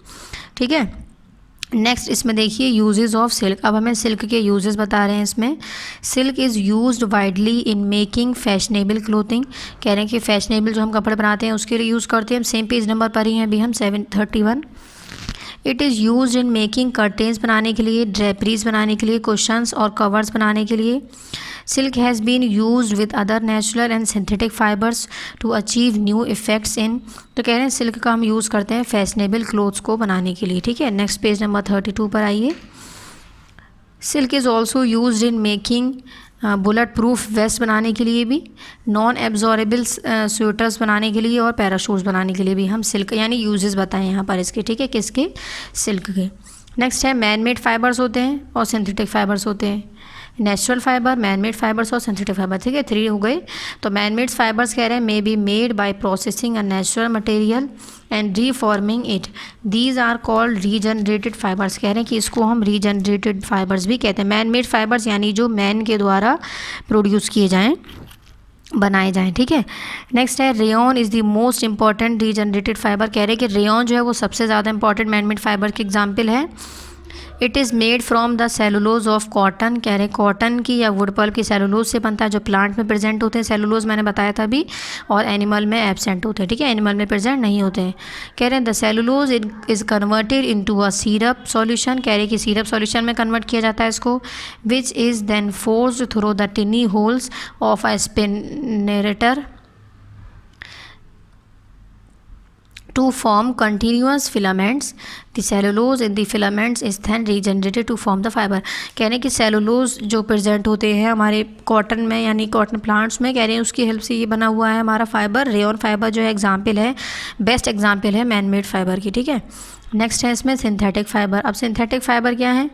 ठीक है। नेक्स्ट इसमें देखिए यूजेस ऑफ सिल्क। अब हमें सिल्क के यूजेस बता रहे हैं इसमें। Silk is used widely in making fashionable clothing, कह रहे हैं कि फैशनेबल जो हम कपड़े बनाते हैं उसके लिए यूज़ करते हैं। सेम पेज नंबर पर ही हैं अभी हम 731। It is use in making curtains बनाने के लिए, ड्रेपरीज बनाने के लिए, कुशन्स और कवर्स बनाने के लिए। Silk has been use with other natural and synthetic fibres to achieve new effects in. तो कह रहे हैं सिल्क का हम यूज़ करते हैं फैशनेबल क्लोथ्स को बनाने के लिए, ठीक है। नेक्स्ट पेज नंबर 32 पर आइए। Silk is also use in making bullet proof waste बनाने के लिए भी, नॉन एब्जॉर्बेबल स्वेटर्स बनाने के लिए और पैराशूट्स बनाने के लिए भी हम सिल्क, यानी यूजेस बताएं यहाँ पर इसके, ठीक है, किसके, सिल्क के। नेक्स्ट है मैन मेड फाइबर्स होते हैं और सिंथेटिक फाइबर्स होते हैं। Natural fibre, man made fibres और सिंथेटिक फाइबर, ठीक है, 3 हो गए। तो मैन मेड फाइबर्स कह रहे हैं may be made by processing a natural material and reforming it, these are called regenerated fibres. कह रहे हैं कि इसको हम रीजनरेटेड फाइबर्स भी कहते हैं। मैन मेड फाइबर्स यानी जो मैन के द्वारा प्रोड्यूस किए जाएँ, बनाए जाएँ, ठीक है। नेक्स्ट है rayon is the most important regenerated fibre. कह रहे हैं कि रेयन जो है वो सबसे ज़्यादा इंपॉर्टेंट मैन मेड फाइबर की एग्जाम्पल है। It is made from the cellulose of cotton, कह रहे हैं कॉटन की या वुड पल्प की सेलुलोज से बनता है, जो प्लांट में प्रेजेंट होते हैं। सेलुलोज मैंने बताया था अभी, और एनिमल में एब्सेंट होते हैं, ठीक है, एनिमल में प्रेजेंट नहीं होते हैं। कह रहे हैं the cellulose is converted into a syrup solution, कह रहे हैं कि सिरप सॉल्यूशन में कन्वर्ट किया जाता है इसको, which is then forced through the tiny holes of a spinneret to form continuous filaments. The cellulose in the filaments is then regenerated to form the fibre. कह रहे हैं कि सेलुलोज जो प्रेजेंट होते हैं हमारे कॉटन में यानी कॉटन प्लांट्स में, कह रहे हैं उसकी हेल्प से ये बना हुआ है हमारा फाइबर। रेयन फाइबर जो है एग्जाम्पल है, बेस्ट एग्जाम्पल है मैन मेड फाइबर की, ठीक है। नेक्स्ट है इसमें सिंथेटिक फाइबर। अब सिंथेटिक फाइबर क्या है?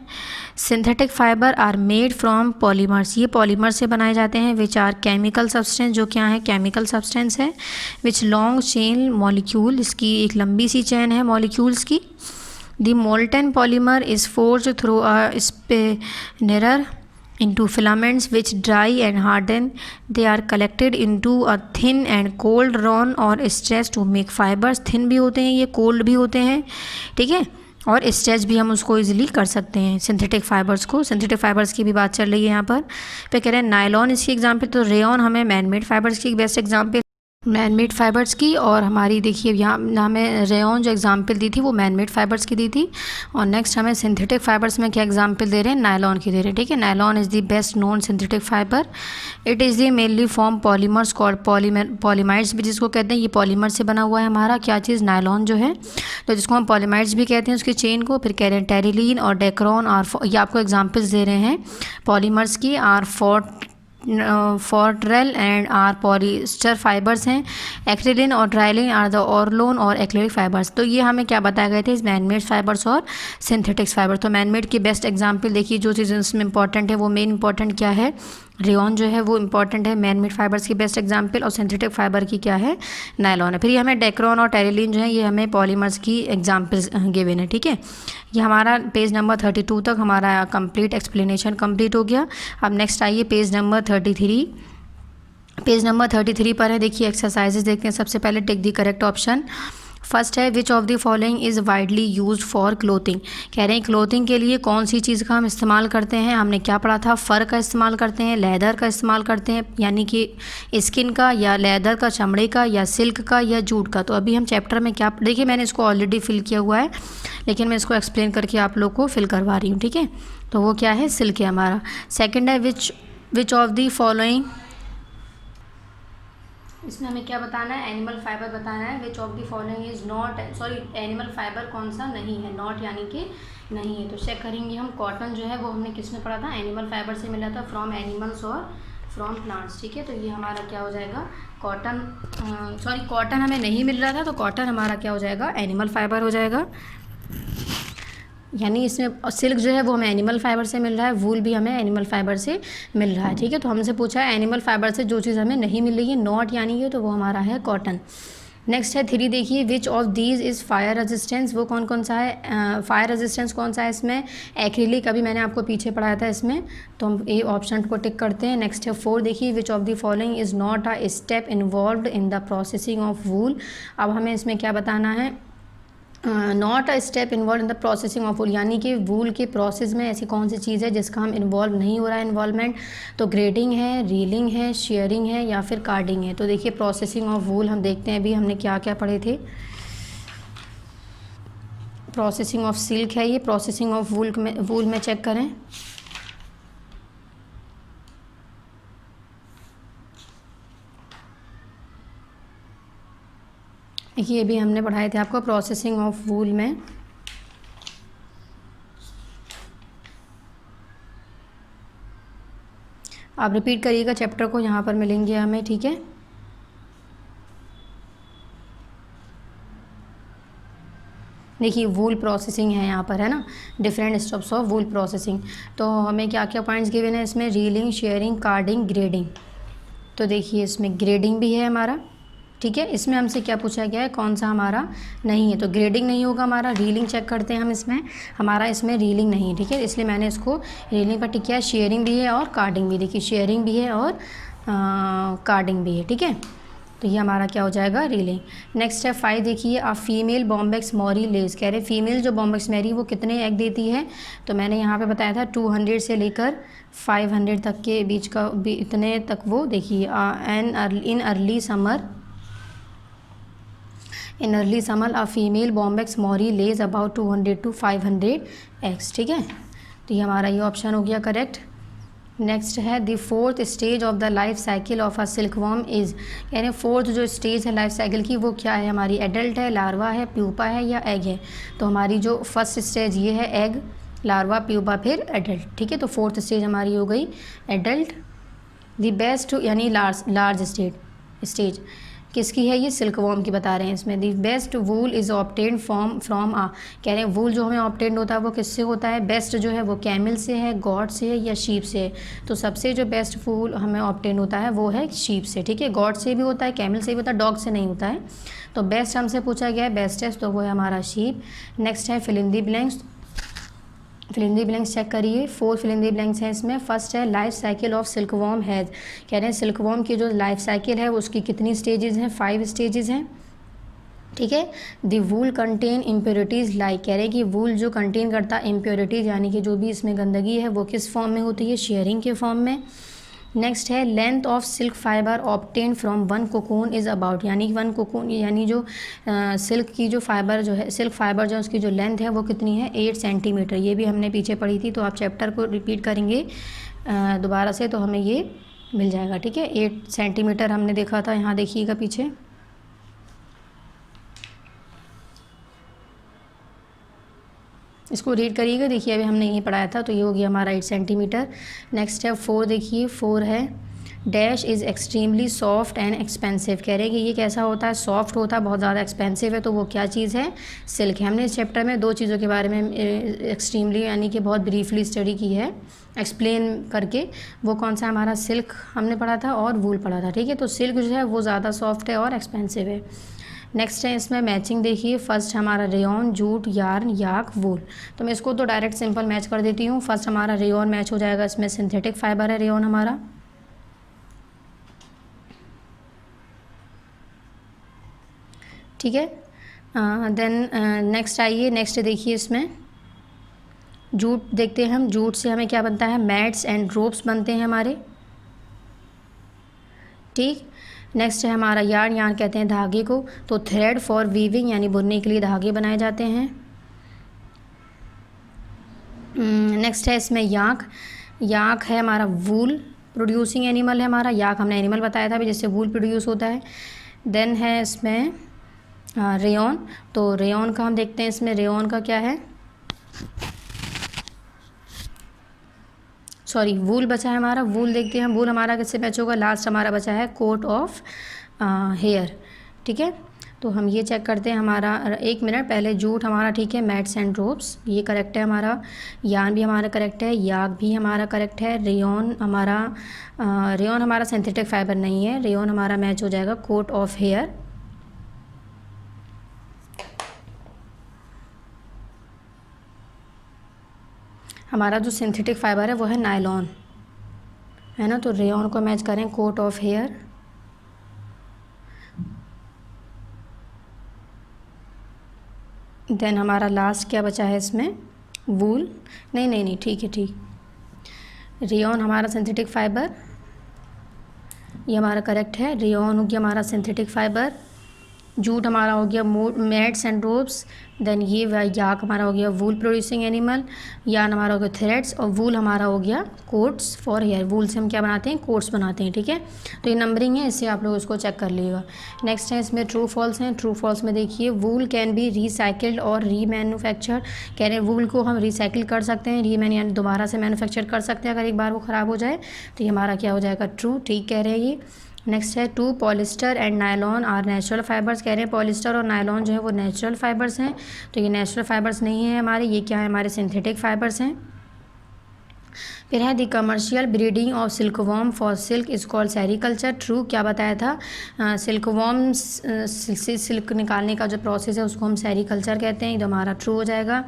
Synthetic fibre are made from polymers, ये पॉलीमर से बनाए जाते हैं। विच आर केमिकल सब्सटेंस, जो क्या है केमिकल सब्सटेंस है। विच लॉन्ग चेन मॉलिक्यूल, इसकी एक लंबी सी चेन है मॉलिक्यूल्स की। The molten polymer is forced through a spinner into filaments which dry and harden. They are collected into a thin and cold drawn or stretched to make fibers. thin भी होते हैं ये, cold भी होते हैं, ठीक है, और स्ट्रेच भी हम उसको इजीली कर सकते हैं सिंथेटिक फाइबर्स को। सिंथेटिक फाइबर्स की भी बात चल रही है यहाँ पर। फिर कह रहे हैं नायलॉन इसकी एग्जांपल, तो रेयन हमें मैन मेड फाइबर्स की best example, man made fibres की। और हमारी देखिए यहाँ हमें रेयन जो एग्जांपल दी थी वो मैन मेड फाइबर्स की दी थी। और नेक्स्ट हमें सिंथेटिक फाइबर्स में क्या एग्जांपल दे रहे हैं? नायलॉन की दे रहे हैं, ठीक है। Nylon is the best known synthetic fibre. It is the mainly form polymers called polyamides भी जिसको कहते हैं, ये पॉलीमर से बना हुआ है हमारा क्या चीज़? नायलॉन जो है, तो जिसको हम पॉलीमाइड्स भी कहते हैं उसकी चेन को। फिर कह रहे हैं टेरिलीन और डेक्रोन और ये आपको एग्जाम्पल्स दे रहे हैं पॉलीमर्स की। Are Fortrel and are polyester fibres हैं। एक्रिलिन और ड्राइलिन आर द ऑर्लोन और एक्रिलिक फाइबर्स। तो ये हमें क्या बताए गए थे इस मैनमेड फाइबर्स और सिंथेटिक्स फाइबर। तो मैनमेड की बेस्ट एग्जांपल देखिए, जो चीज़ इसमें इंपॉर्टेंट है वो मेन इंपॉर्टेंट क्या है? रेयन जो है वो इंपॉर्टेंट है मैनमेड फाइबर्स की बेस्ट एग्जांपल, और सिंथेटिक फाइबर की क्या है? नायलॉन है। फिर ये हमें डेक्रोन और टेरिलीन जो है ये हमें पॉलीमर्स की एग्जांपल्स गिवन है, ठीक है। ये हमारा पेज नंबर 32 तक हमारा कंप्लीट एक्सप्लेनेशन कंप्लीट हो गया। अब नेक्स्ट आइए पेज नंबर 33। पेज नंबर 33 पर है, देखिए एक्सरसाइजेज देखते हैं। सबसे पहले tick the correct option. First है which of the following is widely used for clothing. कह रहे हैं क्लोथिंग के लिए कौन सी चीज़ का हम इस्तेमाल करते हैं? हमने क्या पढ़ा था? फ़र का इस्तेमाल करते हैं, लेदर का इस्तेमाल करते हैं यानी कि स्किन का, या लेदर का चमड़े का, या सिल्क का, या जूट का। तो अभी हम चैप्टर में क्या, देखिए मैंने इसको ऑलरेडी फिल किया हुआ है लेकिन मैं इसको एक्सप्लेन करके आप लोग को फिल करवा रही हूँ, ठीक है। तो वो क्या है? सिल्क है हमारा। सेकेंड है विच ऑफ द फॉलोइंग, इसमें हमें क्या बताना है? एनिमल फाइबर बताना है। Which of the following is not, sorry animal fibre कौन सा नहीं है? नॉट यानी कि नहीं है। तो चेक करेंगे हम। कॉटन जो है वो हमने किस में पढ़ा था? एनिमल फाइबर से मिला था, फ्रॉम एनिमल्स और फ्रॉम प्लांट्स, ठीक है। तो ये हमारा क्या हो जाएगा? कॉटन, सॉरी कॉटन हमें नहीं मिल रहा था तो कॉटन हमारा क्या हो जाएगा? एनिमल फाइबर हो जाएगा। यानी इसमें सिल्क जो है वो हमें एनिमल फाइबर से मिल रहा है, वूल भी हमें एनिमल फाइबर से मिल रहा है, ठीक है। तो हमसे पूछा है एनिमल फाइबर से जो चीज़ हमें नहीं मिल रही है, नॉट यानी कि, तो वो हमारा है कॉटन। नेक्स्ट है 3, देखिए which of these is fire resistance. वो कौन कौन सा है? फायर रेजिस्टेंस कौन सा है इसमें? एक्रिलिक, अभी मैंने आपको पीछे पढ़ाया था इसमें, तो हम ए ऑप्शन को टिक करते हैं। नेक्स्ट है 4, देखिए विच of the following is not a step involved in the processing of wool. अब हमें इसमें क्या बताना है? Not a step involve in the processing of wool, यानी कि वूल के प्रोसेस में ऐसी कौन सी चीज़ है जिसका हम इन्वॉल्व नहीं हो रहा है इन्वॉल्वमेंट? तो ग्रेडिंग है, रीलिंग है, शेयरिंग है, या फिर कार्डिंग है। तो देखिए प्रोसेसिंग ऑफ वूल हम देखते हैं अभी हमने क्या क्या पढ़े थे। प्रोसेसिंग ऑफ सिल्क है ये, प्रोसेसिंग ऑफ वूल में चेक करें। ये भी हमने पढ़ाए थे आपको प्रोसेसिंग ऑफ वूल में। आप रिपीट करिएगा चैप्टर को, यहाँ पर मिलेंगे हमें, ठीक है। देखिए वूल प्रोसेसिंग है यहाँ पर, है ना, different steps of wool processing. तो हमें क्या क्या पॉइंट्स गिवन है इसमें? Reeling, shearing, carding, grading. तो देखिए इसमें ग्रेडिंग भी है हमारा, ठीक है। इसमें हमसे क्या पूछा गया है? कौन सा हमारा नहीं है? तो ग्रेडिंग नहीं होगा हमारा। रीलिंग चेक करते हैं हम, इसमें हमारा इसमें रीलिंग नहीं है, ठीक है, इसलिए मैंने इसको रीलिंग पर टिक किया। शेयरिंग भी है और कार्डिंग भी, देखिए शेयरिंग भी है और कार्डिंग भी है, ठीक है। तो ये हमारा क्या हो जाएगा? रीलिंग। नेक्स्ट है 5, देखिए आ फीमेल बॉम्बेक्स मॉरी लेज। कह रहे फीमेल जो बॉम्बेक्स मैरी वो कितने एग देती है? तो मैंने यहाँ पे बताया था 200 से लेकर 500 तक के बीच का, इतने तक वो देखिए in early summer a female Bombyx mori lays about 200 to 500 eggs, ठीक है। तो ये हमारा ये ऑप्शन हो गया करेक्ट। नेक्स्ट है the fourth stage of the life cycle of a silkworm is, यानी फोर्थ जो स्टेज है लाइफ साइकिल की वो क्या है हमारी, एडल्ट है, लार्वा है, प्यूपा है या एग है। तो हमारी जो फर्स्ट स्टेज ये है एग, लार्वा, प्यूपा, फिर एडल्ट। ठीक है, तो फोर्थ स्टेज हमारी हो गई एडल्ट। द बेस्ट यानी लार्ज स्टेज किसकी है, ये सिल्कवॉर्म की बता रहे हैं इसमें। The best wool is obtained from a, कह रहे हैं वूल जो हमें ऑब्टेन्ड होता है वो किससे होता है, बेस्ट जो है वो कैमल से है, गॉड से है या शीप से है। तो सबसे जो बेस्ट वूल हमें ऑब्टेन होता है वो है शीप से। ठीक है, गॉड से भी होता है, कैमल से भी होता है, डॉग से नहीं होता है। तो बेस्ट हमसे पूछा गया है बेस्टेस्ट, तो वो है हमारा शीप। नेक्स्ट है fill in the blanks, fill in the blanks check करिए। 4 फिल इन द ब्लैंक्स हैं इसमें। फर्स्ट है life cycle of silkworm has, कह रहे हैं सिल्कवॉर्म की जो लाइफ साइकिल है उसकी कितनी स्टेजेस हैं, 5 स्टेजेस हैं। ठीक है, the wool contain impurities like, कह रहे हैं कि वूल जो कंटेन करता है इम्प्योरिटीज़ यानी कि जो भी इसमें गंदगी है वो किस फॉर्म में होती है, शेयरिंग के फॉर्म में। नेक्स्ट है length of silk fibre obtain from one cocoon is about, यानी वन कोकून यानी जो सिल्क की जो फाइबर जो है, सिल्क फाइबर जो उसकी जो लेंथ है वो कितनी है, 8 सेंटीमीटर। ये भी हमने पीछे पढ़ी थी, तो आप चैप्टर को रिपीट करेंगे दोबारा से तो हमें ये मिल जाएगा। ठीक है, 8 सेंटीमीटर हमने देखा था, यहाँ देखिएगा पीछे। इसको रीड करिएगा, देखिए अभी हमने यही पढ़ाया था, तो ये हो गया हमारा 8 सेंटीमीटर। नेक्स्ट है 4, देखिए 4 है dash is extremely soft and expensive, कह रहे हैं कि ये कैसा होता है, सॉफ्ट होता है, बहुत ज़्यादा एक्सपेंसिव है। तो वो क्या चीज़ है, सिल्क है। हमने इस चैप्टर में 2 चीज़ों के बारे में एक्सट्रीमली यानी कि बहुत ब्रीफली स्टडी की है, एक्सप्लेन करके। वो कौन सा हमारा, सिल्क हमने पढ़ा था और वूल पढ़ा था। ठीक है, तो सिल्क जो है वो ज़्यादा सॉफ्ट है और एक्सपेंसिव है। नेक्स्ट है इसमें मैचिंग, देखिए फर्स्ट हमारा रेयॉन, जूट, यार्न, याक, वूल। तो मैं इसको तो डायरेक्ट सिंपल मैच कर देती हूँ। फर्स्ट हमारा रेयॉन मैच हो जाएगा, इसमें सिंथेटिक फाइबर है रेयॉन हमारा। ठीक है, देन नेक्स्ट आइए, नेक्स्ट देखिए इसमें जूट देखते हैं हम। जूट से हमें क्या बनता है, मैट्स एंड रोप्स बनते हैं हमारे। ठीक, नेक्स्ट है हमारा यार्न, यार्न कहते हैं धागे को। तो थ्रेड फॉर वीविंग यानी बुनने के लिए धागे बनाए जाते हैं। नेक्स्ट है इसमें याक, याक है हमारा वूल प्रोड्यूसिंग एनिमल है हमारा। याक हमने एनिमल बताया था भी जिससे वूल प्रोड्यूस होता है। देन है इसमें रेयॉन, तो रेयॉन का हम देखते हैं इसमें, रेयॉन का क्या है, सॉरी वूल बचा है हमारा। वूल देखते हैं हम, वूल हमारा किससे मैच होगा, लास्ट हमारा बचा है कोट ऑफ हेयर। ठीक है, तो हम ये चेक करते हैं हमारा, 1 मिनट पहले जूट हमारा ठीक है, मैट्स एंड रोप्स ये करेक्ट है हमारा, यार्न भी हमारा करेक्ट है, याक भी हमारा करेक्ट है, रेयॉन हमारा सिंथेटिक फाइबर नहीं है, रेयॉन हमारा मैच हो जाएगा कोट ऑफ हेयर। हमारा जो सिंथेटिक फाइबर है वो है नायलॉन, है ना, तो रेयॉन को मैच करें कोट ऑफ हेयर। देन हमारा लास्ट क्या बचा है इसमें, वूल, नहीं ठीक है, ठीक, रेयॉन हमारा सिंथेटिक फाइबर, ये हमारा करेक्ट है। रेयॉन हो गया हमारा सिंथेटिक फाइबर, जूट हमारा हो गया मैट्स एंड रोप्स, देन ये याक हमारा हो गया वूल प्रोड्यूसिंग एनिमल, यार्न हमारा हो गया थ्रेड्स, और वूल हमारा हो गया कोट्स फॉर हेयर। वूल से हम क्या बनाते हैं, कोट्स बनाते हैं। ठीक है, तो ये नंबरिंग है, इससे आप लोग इसको चेक कर लीजिएगा। नेक्स्ट है इसमें ट्रू फॉल्स हैं। ट्रू फॉल्स में देखिए वूल कैन बी रीसाइकिल्ड और रीमैन्युफैक्चर्ड, कह रहे हैं वूल को हम रिसाइकिल कर सकते हैं, यानी दोबारा से मैन्युफैक्चर कर सकते हैं अगर एक बार वो ख़राब हो जाए। तो ये हमारा क्या हो जाएगा, ट्रू, ठीक कह रहे हैं ये। नेक्स्ट है 2 polyester and nylon are natural fibres, कह रहे हैं पॉलिस्टर और नायलॉन जो है वो नेचुरल फाइबर्स हैं। तो ये नेचुरल फाइबर्स नहीं है हमारे, ये क्या है, हमारे सिंथेटिक फाइबर्स हैं। फिर है the commercial breeding of silkworm for silk is called sericulture. True, क्या बताया था, सिल्कवॉर्म से सिल्क निकालने का जो प्रोसेस है उसको हम सेरीकल्चर कहते हैं, ये तो हमारा ट्रू हो जाएगा।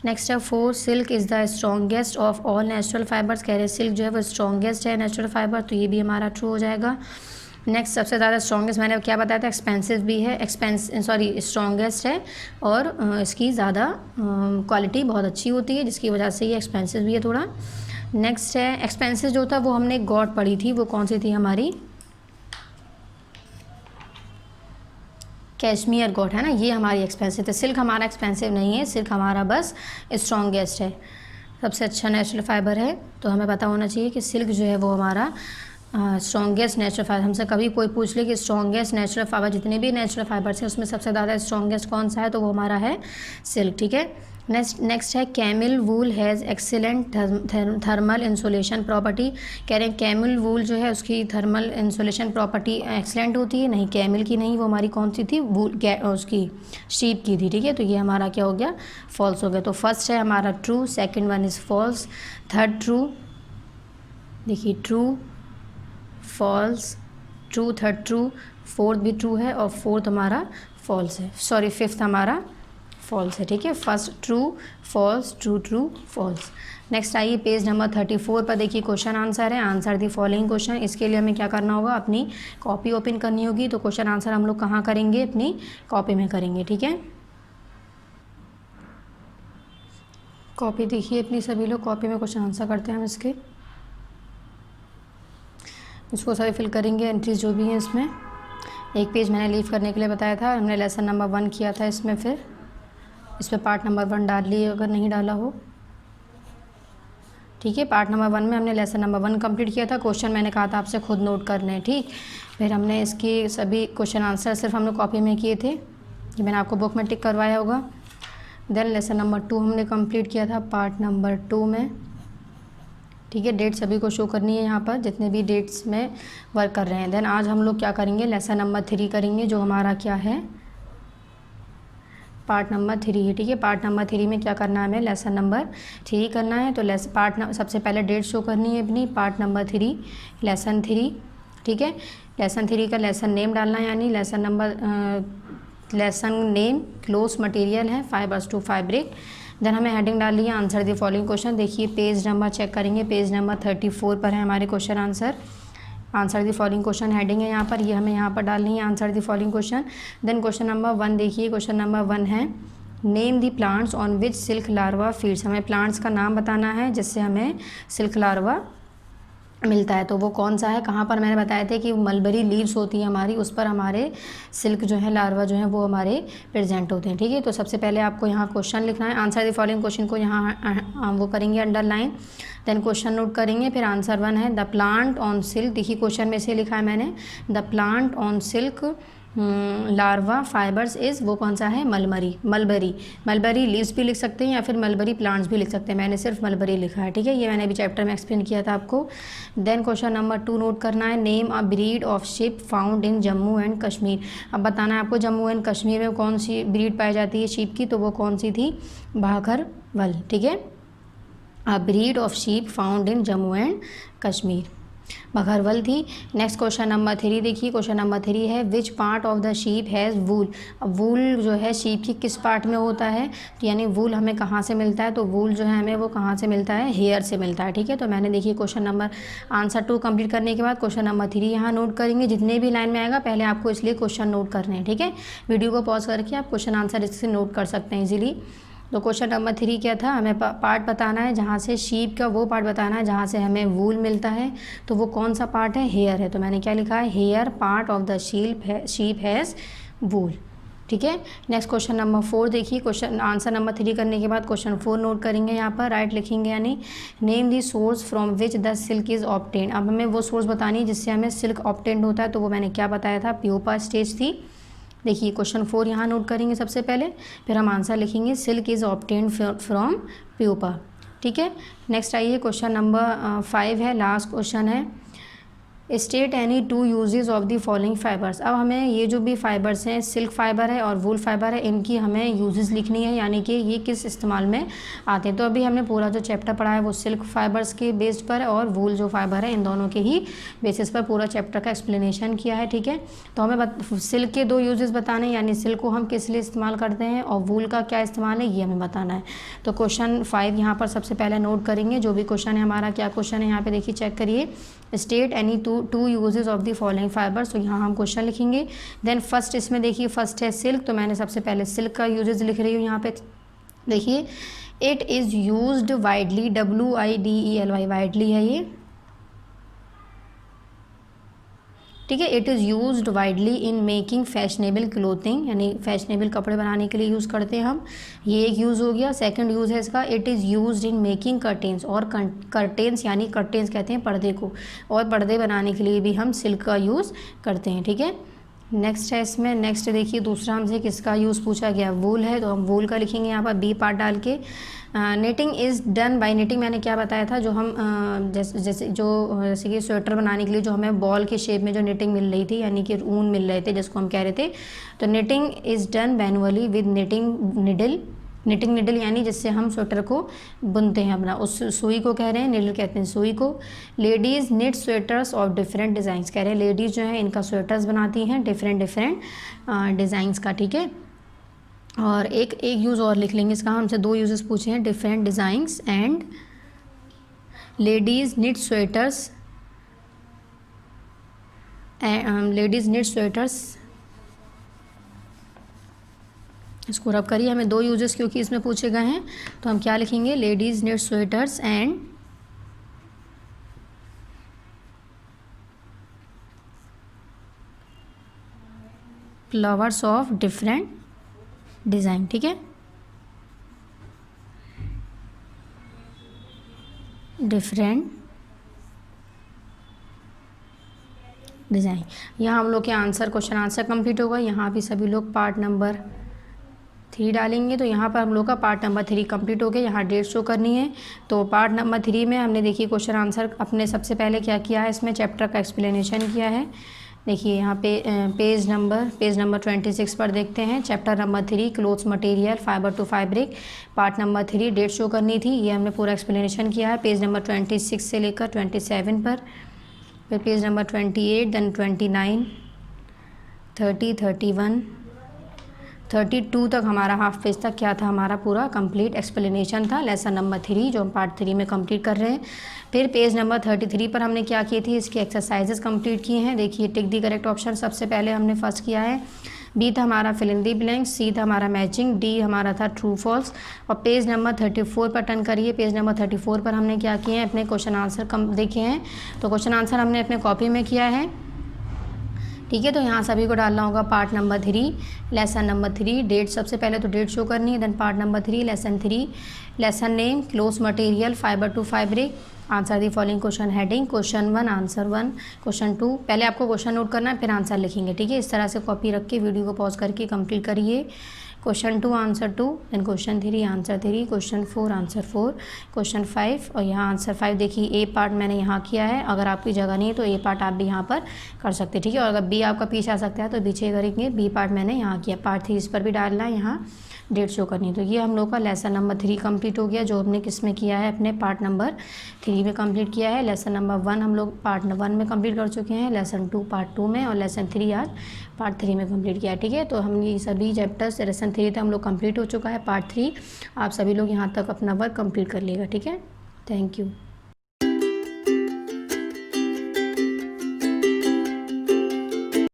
नेक्स्ट है 4 silk is the strongest of all natural fibres, कह रहे हैं सिल्क जो है वो स्ट्रॉन्गेस्ट है नेचुरल फाइबर, तो ये भी हमारा ट्रू हो जाएगा। नेक्स्ट सबसे ज़्यादा स्ट्रॉन्गेस्ट मैंने क्या बताया था, एक्सपेंसिव भी है, स्ट्रॉन्गेस्ट है, और इसकी ज़्यादा क्वालिटी बहुत अच्छी होती है जिसकी वजह से ये एक्सपेंसिव भी है थोड़ा। नेक्स्ट है एक्सपेंसिव जो था वो हमने गॉड पढ़ी थी, वो कौन सी थी हमारी, कैश्मीर गॉड, है ना, ये हमारी एक्सपेंसिव है। सिल्क हमारा एक्सपेंसिव नहीं है, सिल्क हमारा बस स्ट्रॉन्गेस्ट है। सबसे अच्छा नेचुरल फाइबर है, तो हमें पता होना चाहिए कि सिल्क जो है वो हमारा स्ट्रॉन्गेस्ट नेचुरल फाइबर। हमसे कभी कोई पूछ ले कि स्ट्रॉन्गेस्ट नेचुरल फाइबर, जितने भी नेचुरल फाइबर्स हैं उसमें सबसे ज़्यादा स्ट्रॉन्गेस्ट कौन सा है, तो वो हमारा है सिल्क। ठीक है, नेक्स्ट है camel wool has excellent thermal insulation property. कह रहे हैं कैमिल वूल जो है उसकी थर्मल इंसुलेशन प्रॉपर्टी एक्सीलेंट होती है। नहीं, कैमिल की नहीं, वो हमारी कौन सी थी, वूल उसकी शीप की थी। ठीक है, तो ये हमारा क्या हो गया, फॉल्स हो गया। तो फर्स्ट है हमारा true, second one is false, third true, देखिए true, false, true, third true, fourth भी ट्रू है और फोर्थ हमारा फॉल्स है, सॉरी फिफ्थ हमारा फॉल्स है। ठीक है, first true, false, true, true, false. Next आइए पेज नंबर 34 पर, देखिए क्वेश्चन आंसर है, आंसर दी फॉलोइंग क्वेश्चन। इसके लिए हमें क्या करना होगा, अपनी कॉपी ओपन करनी होगी। तो क्वेश्चन आंसर हम लोग कहाँ करेंगे, अपनी कॉपी में करेंगे। ठीक है, कॉपी देखिए अपनी सभी लोग, कॉपी में क्वेश्चन आंसर करते हैं हम इसको सभी फिल करेंगे, एंट्रीज जो भी हैं इसमें। एक पेज मैंने लीव करने के लिए बताया था, हमने लेसन नंबर 1 किया था इसमें, फिर इस पर पार्ट नंबर 1 डाल लिए अगर नहीं डाला हो। ठीक है, पार्ट नंबर 1 में हमने लेसन नंबर 1 कंप्लीट किया था। क्वेश्चन मैंने कहा था आपसे खुद नोट करने हैं। ठीक, फिर हमने इसकी सभी क्वेश्चन आंसर सिर्फ हम लोग कॉपी में किए थे, ये मैंने आपको बुक में टिक करवाया होगा। देन लेसन नंबर 2 हमने कंप्लीट किया था पार्ट नंबर 2 में। ठीक है, डेट सभी को शो करनी है यहाँ पर, जितने भी डेट्स में वर्क कर रहे हैं। देन आज हम लोग क्या करेंगे, लेसन नंबर 3 करेंगे, जो हमारा क्या है, पार्ट नंबर 3 है। ठीक है, पार्ट नंबर 3 में क्या करना है, हमें लेसन नंबर 3 करना है। तो सबसे पहले डेट शो करनी है अपनी, पार्ट नंबर 3, लेसन 3। ठीक है, लेसन 3 का लेसन नेम डालना है, यानी लेसन नेम क्लोज मटेरियल है, फाइबर्स टू फैब्रिक। देन हमें हेडिंग डाल ली है, आंसर दी फॉलोइंग क्वेश्चन। देखिए पेज नंबर चेक करेंगे, पेज नंबर 34 पर है हमारे question answer the following question heading है यहाँ पर, ये हमें यहाँ पर डालनी है, answer the following question. Then question number 1 देखिए, क्वेश्चन नंबर 1 है name the plants on which silk larva feeds. हमें प्लांट्स का नाम बताना है जिससे हमें सिल्क लार्वा मिलता है, तो वो कौन सा है, कहाँ पर मैंने बताया था कि मलबरी लीव्स होती है हमारी, उस पर हमारे सिल्क जो है लार्वा जो है वो हमारे प्रेजेंट होते हैं। ठीक है, तो सबसे पहले आपको यहाँ क्वेश्चन लिखना है, आंसर द फॉलोइंग क्वेश्चन को यहाँ वो करेंगे अंडरलाइन। देन क्वेश्चन नोट करेंगे, फिर आंसर 1 है द प्लांट ऑन सिल्क। देखिए क्वेश्चन में से लिखा है मैंने, the plant on silk larva fibres is, वो कौन सा है, मलबरी लीव्स भी लिख सकते हैं या फिर मलबरी प्लांट्स भी लिख सकते हैं, मैंने सिर्फ मलबरी लिखा है। ठीक है, ये मैंने अभी चैप्टर में एक्सप्लेन किया था आपको। देन क्वेश्चन नंबर 2 नोट करना है, name a breed of ship found in Jammu and Kashmir. अब बताना है आपको जम्मू एंड कश्मीर में कौन सी ब्रीड पाई जाती है शीप की, तो वो कौन सी थी, बाघरवल। ठीक है, a breed of sheep found in Jammu and Kashmir, Bakarwal थी। नेक्स्ट क्वेश्चन नंबर 3 देखिए, क्वेश्चन नंबर 3 है which part of the sheep has wool. अब वूल जो है शीप की किस पार्ट में होता है, तो यानी वूल हमें कहाँ से मिलता है, तो वूल जो है हमें वो कहाँ से मिलता है, हेयर से मिलता है। ठीक है, तो मैंने देखिए क्वेश्चन नंबर आंसर 2 कंप्लीट करने के बाद क्वेश्चन नंबर 3 यहाँ नोट करेंगे, जितने भी लाइन में आएगा पहले आपको इसलिए क्वेश्चन नोट करने हैं। ठीक है, वीडियो को पॉज करके आप क्वेश्चन आंसर इससे नोट कर सकते हैं इजीली। तो क्वेश्चन नंबर 3 क्या था, हमें पार्ट बताना है जहाँ से शीप का वो पार्ट बताना है जहाँ से हमें वूल मिलता है, तो वो कौन सा पार्ट है, हेयर है। तो मैंने क्या लिखा है, hair part of the sheep has wool. ठीक है, नेक्स्ट क्वेश्चन नंबर 4 देखिए, क्वेश्चन आंसर नंबर 3 करने के बाद क्वेश्चन 4 नोट करेंगे, यहाँ पर राइट लिखेंगे, यानी name the source from which the silk is obtained. अब हमें वो सोर्स बतानी है जिससे हमें सिल्क ऑब्टेन्ड होता है, तो वो मैंने क्या बताया था, प्यूपा स्टेज थी। देखिए क्वेश्चन 4 यहाँ नोट करेंगे सबसे पहले, फिर हम आंसर लिखेंगे silk is obtained from pupa. ठीक है, नेक्स्ट आइए क्वेश्चन नंबर 5 है, लास्ट क्वेश्चन है, state any 2 uses of the following fibres. अब हमें ये जो भी फाइबर्स हैं, सिल्क फाइबर है और वूल फाइबर है, इनकी हमें यूजेस लिखनी है, यानी कि ये किस इस्तेमाल में आते हैं। तो अभी हमने पूरा जो चैप्टर पढ़ा है वो सिल्क फाइबर्स के बेस्ड पर और वूल जो फाइबर है इन दोनों के ही बेसिस पर पूरा चैप्टर का एक्सप्लेनेशन किया है। ठीक है, तो हमें सिल्क के 2 यूजेस बताने हैं, यानी सिल्क को हम किस लिए इस्तेमाल करते हैं और वूल का क्या इस्तेमाल है ये हमें बताना है। तो क्वेश्चन 5 यहाँ पर सबसे पहले नोट करेंगे, जो भी क्वेश्चन है हमारा, क्या क्वेश्चन है यहाँ पे देखिए चेक करिए, state any two uses of the following fibres. तो यहाँ हम क्वेश्चन लिखेंगे। देन फर्स्ट इसमें देखिए फर्स्ट है सिल्क, तो मैंने सबसे पहले सिल्क का यूजेस लिख रही हूँ यहाँ पे। देखिए it is used widely, WIDELY widely है ये, ठीक है। It is used widely in making fashionable clothing, यानी फैशनेबल कपड़े बनाने के लिए यूज़ करते हैं हम, ये एक यूज़ हो गया। सेकंड यूज़ है इसका, it is used in making curtains, और कर्टेन्स यानी कर्टेन्स कहते हैं पर्दे को, और पर्दे बनाने के लिए भी हम सिल्क का यूज़ करते हैं। ठीक है। नेक्स्ट है इसमें, नेक्स्ट देखिए दूसरा हमसे किसका यूज़ पूछा गया, वूल है, तो हम वूल का लिखेंगे यहाँ पर बी पार्ट डाल के। Knitting is done bye, knitting मैंने क्या बताया था, जो हम जैसे कि स्वेटर बनाने के लिए जो हमें बॉल के शेप में जो निटिंग मिल रही थी, यानी कि ऊन मिल रहे थे जिसको हम कह रहे थे, तो knitting is done manually with knitting needle. Knitting needle यानी जिससे हम स्वेटर को बुनते हैं अपना, उस सुई को कह रहे हैं, निडल कहते हैं सुई को। Ladies knit sweaters of different designs, कह रहे हैं लेडीज़ जो है इनका स्वेटर्स बनाती हैं डिफरेंट डिज़ाइंस का। ठीक है। और एक यूज़ और लिख लेंगे इसका, हमसे दो यूजेस पूछे हैं, different designs and ladies knit sweaters, ladies knit sweaters. इसको रब करिए, हमें दो यूजेस क्योंकि इसमें पूछे गए हैं, तो हम क्या लिखेंगे, ladies knit sweaters and flowers of different design. ठीक है। Different design. यहाँ हम लोग के आंसर, क्वेश्चन आंसर कंप्लीट होगा। यहाँ भी सभी लोग पार्ट नंबर 3 डालेंगे, तो यहाँ पर हम लोग का पार्ट नंबर 3 कंप्लीट हो गया। यहाँ डेट शो करनी है, तो पार्ट नंबर 3 में हमने देखिए क्वेश्चन आंसर अपने सबसे पहले क्या किया है, इसमें चैप्टर का एक्सप्लेनेशन किया है। देखिए यहाँ पे पेज नंबर 26 पर देखते हैं, chapter number 3 clothes material fibre to fabric, part number 3 date show करनी थी, ये हमने पूरा एक्सप्लेनेशन किया है पेज नंबर 26 से लेकर 27 पर। फिर पेज नंबर 28, देन 29, 30, 31, 32 तक हमारा हाफ पेज तक क्या था, हमारा पूरा कंप्लीट एक्सप्लेनेशन था लेसन नंबर 3 जो हम पार्ट 3 में कंप्लीट कर रहे हैं। फिर पेज नंबर 33 पर हमने क्या किए थे, इसकी एक्सरसाइजेस कंप्लीट किए हैं। देखिए टिक दी करेक्ट ऑप्शन सबसे पहले हमने फर्स्ट किया है, बी था हमारा फिल इन दी ब्लैंक्स, सी था हमारा मैचिंग, डी हमारा था ट्रू फॉल्स। और पेज नंबर 34 पर टर्न करिए, पेज नंबर 34 पर हमने क्या किए हैं, अपने क्वेश्चन आंसर देखे हैं, तो क्वेश्चन आंसर हमने अपने कॉपी में किया है। ठीक है। तो यहाँ सभी को डालना होगा part number 3 lesson number 3, date सबसे पहले तो डेट शो करनी है, then part number 3 lesson 3, lesson name cloth material fibre to fabric, answer the following question heading, question 1 answer 1, question 2, पहले आपको क्वेश्चन नोट करना है फिर आंसर लिखेंगे। ठीक है। इस तरह से कॉपी रख के वीडियो को पॉज करके कंप्लीट करिए। Question 2 answer 2, then question 3 answer 3, question 4 answer 4, question 5 और यहाँ आंसर 5। देखिए ए पार्ट मैंने यहाँ किया है, अगर आपकी जगह नहीं है तो ए पार्ट आप भी यहाँ पर कर सकते हैं। ठीक है। और अगर बी आपका पीछे आ सकता है तो पीछे करेंगे, बी पार्ट मैंने यहाँ किया, पार्ट 3 इस पर भी डालना है, यहाँ डेट शो करनी है। तो ये हम लोग का लेसन नंबर 3 कंप्लीट हो गया, जो हमने किस में किया है, अपने पार्ट नंबर 3 में कंप्लीट किया है। लेसन नंबर 1 हम लोग पार्ट 1 में कंप्लीट कर चुके हैं, लेसन 2 पार्ट 2 में, और लेसन 3 आज पार्ट 3 में कंप्लीट किया है। ठीक है। तो हम ये सभी चैप्टर्स लेसन 3 तक हम लोग कंप्लीट हो चुका है, पार्ट 3 आप सभी लोग यहाँ तक अपना वर्क कंप्लीट कर लीजिएगा। ठीक है। Thank you.